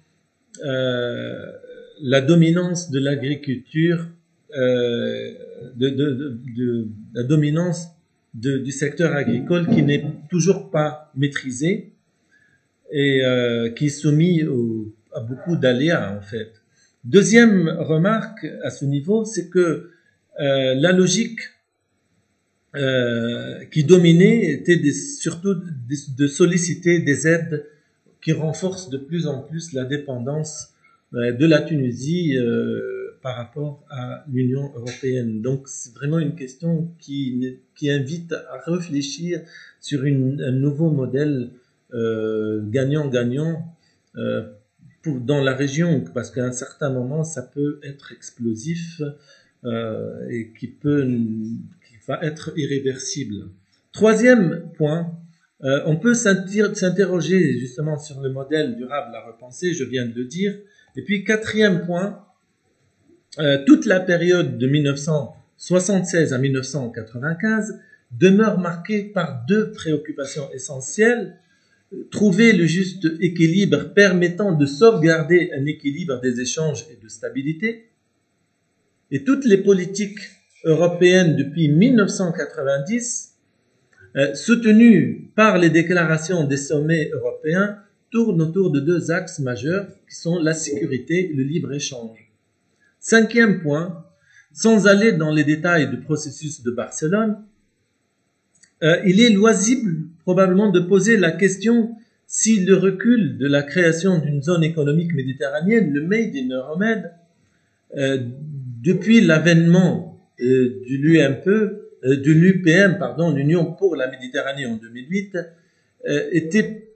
la dominance de l'agriculture, la dominance du secteur agricole qui n'est toujours pas maîtrisé et qui est soumis à beaucoup d'aléas en fait. Deuxième remarque à ce niveau, c'est que la logique qui dominait était surtout de solliciter des aides qui renforcent de plus en plus la dépendance de la Tunisie par rapport à l'Union européenne. Donc c'est vraiment une question qui invite à réfléchir sur un nouveau modèle gagnant-gagnant dans la région, parce qu'à un certain moment ça peut être explosif et qui va être irréversible. Troisième point, on peut s'interroger justement sur le modèle durable à repenser, je viens de le dire. Et puis quatrième point, toute la période de 1976 à 1995 demeure marquée par deux préoccupations essentielles. Trouver le juste équilibre permettant de sauvegarder un équilibre des échanges et de stabilité. Et toutes les politiques européennes depuis 1990, soutenues par les déclarations des sommets européens, tournent autour de deux axes majeurs qui sont la sécurité et le libre-échange. Cinquième point, sans aller dans les détails du processus de Barcelone, il est loisible probablement de poser la question si le recul de la création d'une zone économique méditerranéenne, le Made in Euromed, depuis l'avènement de l'UPM, l'Union pour la Méditerranée en 2008, était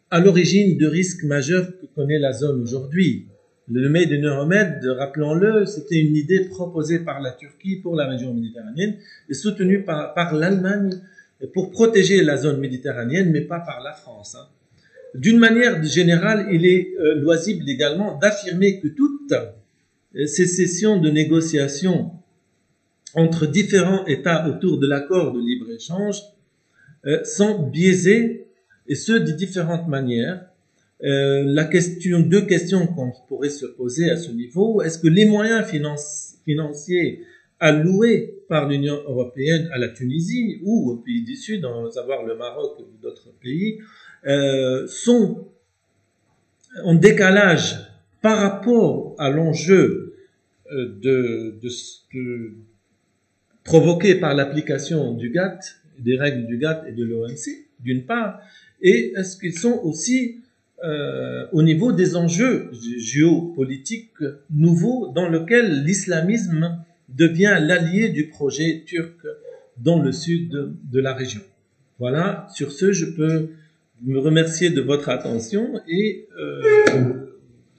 à l'origine de risques majeurs que connaît la zone aujourd'hui. Le Made in Euromed, rappelons-le, c'était une idée proposée par la Turquie pour la région méditerranéenne et soutenue par l'Allemagne pour protéger la zone méditerranéenne, mais pas par la France. D'une manière générale, il est loisible également d'affirmer que toutes ces sessions de négociation entre différents États autour de l'accord de libre-échange sont biaisées, et ce, de différentes manières. Deux questions qu'on pourrait se poser à ce niveau. Est-ce que les moyens financiers alloués par l'Union européenne à la Tunisie ou aux pays du Sud, à savoir le Maroc ou d'autres pays, sont en décalage par rapport à l'enjeu provoqué par l'application du GATT, des règles du GATT et de l'OMC, d'une part, et est-ce qu'ils sont aussi au niveau des enjeux géopolitiques nouveaux dans lesquels l'islamisme devient l'allié du projet turc dans le sud de la région. Voilà, sur ce, je peux me remercier de votre attention et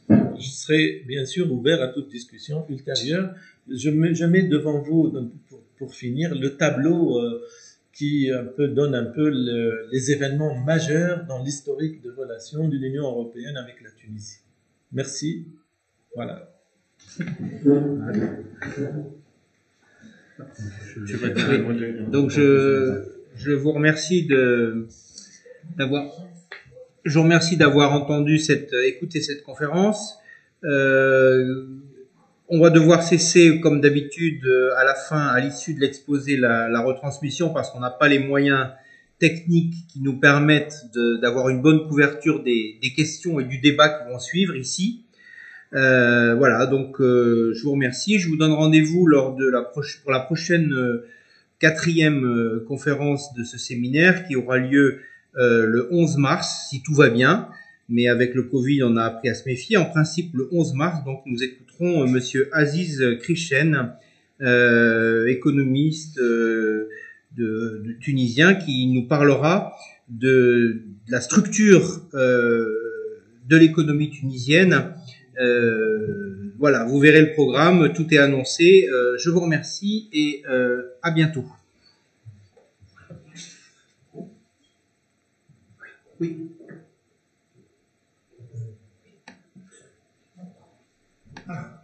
je serai bien sûr ouvert à toute discussion ultérieure. Je mets devant vous, pour finir, le tableau qui donne un peu les événements majeurs dans l'historique de relations de l'Union européenne avec la Tunisie. Merci. Voilà.
Donc je vous remercie d'avoir écouté cette conférence. On va devoir cesser, comme d'habitude, à l'issue de l'exposé, la retransmission, parce qu'on n'a pas les moyens techniques qui nous permettent d'avoir une bonne couverture des questions et du débat qui vont suivre ici. Voilà, donc je vous remercie. Je vous donne rendez-vous pour la prochaine quatrième conférence de ce séminaire qui aura lieu le 11 mars, si tout va bien. Mais avec le Covid, on a appris à se méfier. En principe, le 11 mars, donc nous écouterons Monsieur Aziz Krishen, économiste de tunisien, qui nous parlera de la structure de l'économie tunisienne. Voilà, vous verrez le programme, tout est annoncé. Je vous remercie et à bientôt. Oui. Ah.